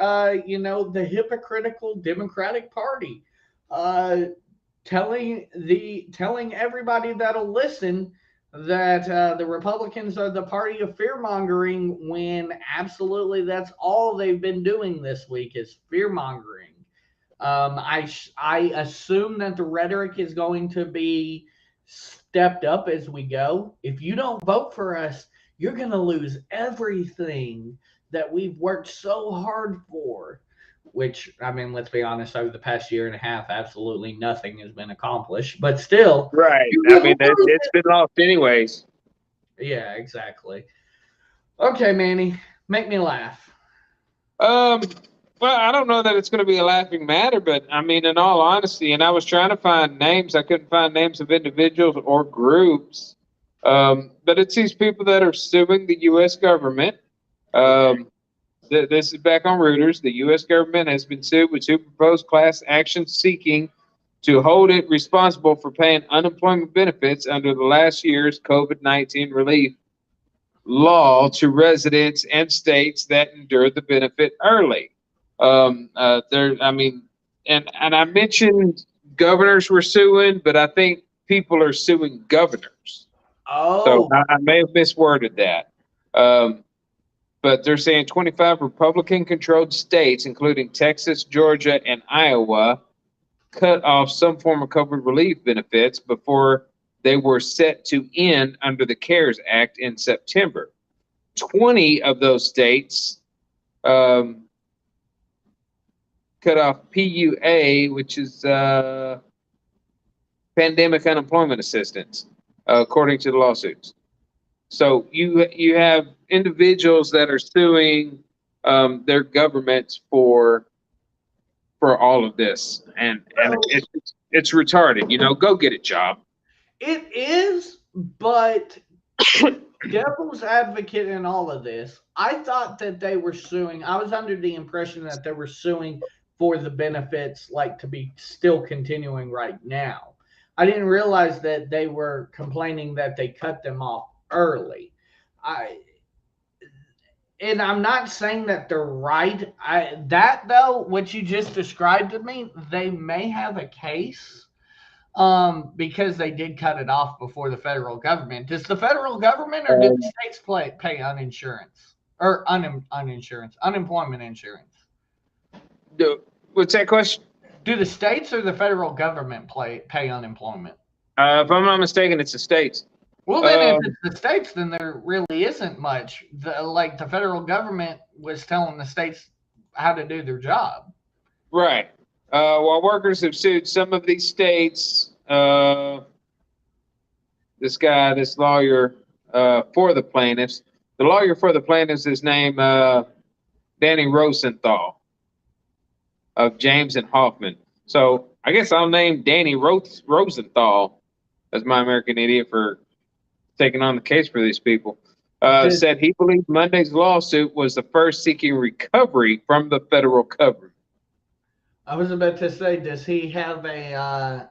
you know, the hypocritical Democratic Party, telling everybody that'll listen that the Republicans are the party of fear-mongering, when absolutely that's all they've been doing this week is fear-mongering. I assume that the rhetoric is going to be stepped up as we go. If you don't vote for us, you're going to lose everything that we've worked so hard for. Which, I mean, let's be honest, over the past year and a half, absolutely nothing has been accomplished. But still. Right. I mean, it's been lost anyways. Yeah, exactly. Okay, Manny, make me laugh. Well, I don't know that it's going to be a laughing matter, but I mean, in all honesty, and I was trying to find names. I couldn't find names of individuals or groups. But it's these people that are suing the U.S. government. This is back on Reuters. The U.S. government has been sued with 2 proposed class actions seeking to hold it responsible for paying unemployment benefits under the last year's COVID-19 relief law to residents and states that endured the benefit early. I mentioned governors were suing, but I think people are suing governors. Oh. So I may have misworded that. But they're saying 25 Republican-controlled states, including Texas, Georgia, and Iowa, cut off some form of COVID relief benefits before they were set to end under the CARES Act in September. 20 of those states cut off PUA, which is pandemic unemployment assistance, according to the lawsuits. So you have individuals that are suing their governments for all of this, and it's retarded. You know, go get a job. It is, but devil's advocate in all of this. I thought that they were suing. I was under the impression that they were suing for the benefits, like, to be still continuing right now. I didn't realize that they were complaining that they cut them off early. And I'm not saying that they're right. That though, what you just described to me, they may have a case, because they did cut it off before the federal government. Does the federal government or do the states pay uninsurance or unemployment insurance? What's that question? Do the states or the federal government pay unemployment? If I'm not mistaken, it's the states. Well, then if it's the states, then there really isn't much. The federal government was telling the states how to do their job. Right. While workers have sued some of these states, this lawyer for the plaintiffs, the lawyer for the plaintiffs is named Danny Rosenthal of James and Hoffman. So I guess I'll name Danny Rosenthal as my American idiot for taking on the case for these people. Said he believes Monday's lawsuit was the first seeking recovery from the federal government. I was about to say, does he have a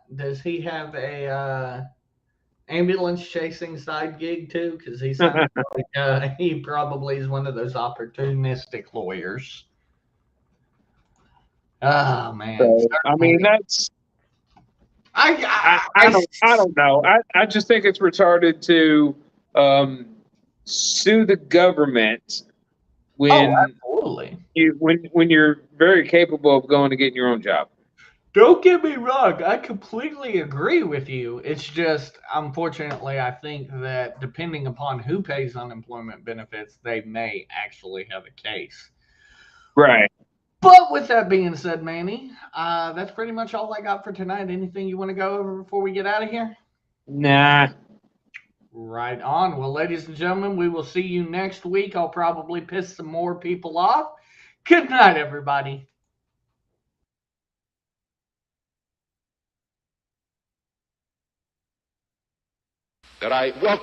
ambulance chasing side gig too? Because he sounds like he probably is one of those opportunistic lawyers. Oh man! So, I mean, that's. I don't know. I just think it's retarded to sue the government when absolutely. when you're very capable of going to getting your own job. Don't get me wrong. I completely agree with you. It's just, unfortunately, I think that depending upon who pays unemployment benefits, they may actually have a case. Right. But with that being said, Manny, that's pretty much all I got for tonight. Anything you want to go over before we get out of here? Nah. Right on. Well, ladies and gentlemen, we will see you next week. I'll probably piss some more people off. Good night, everybody. That I welcome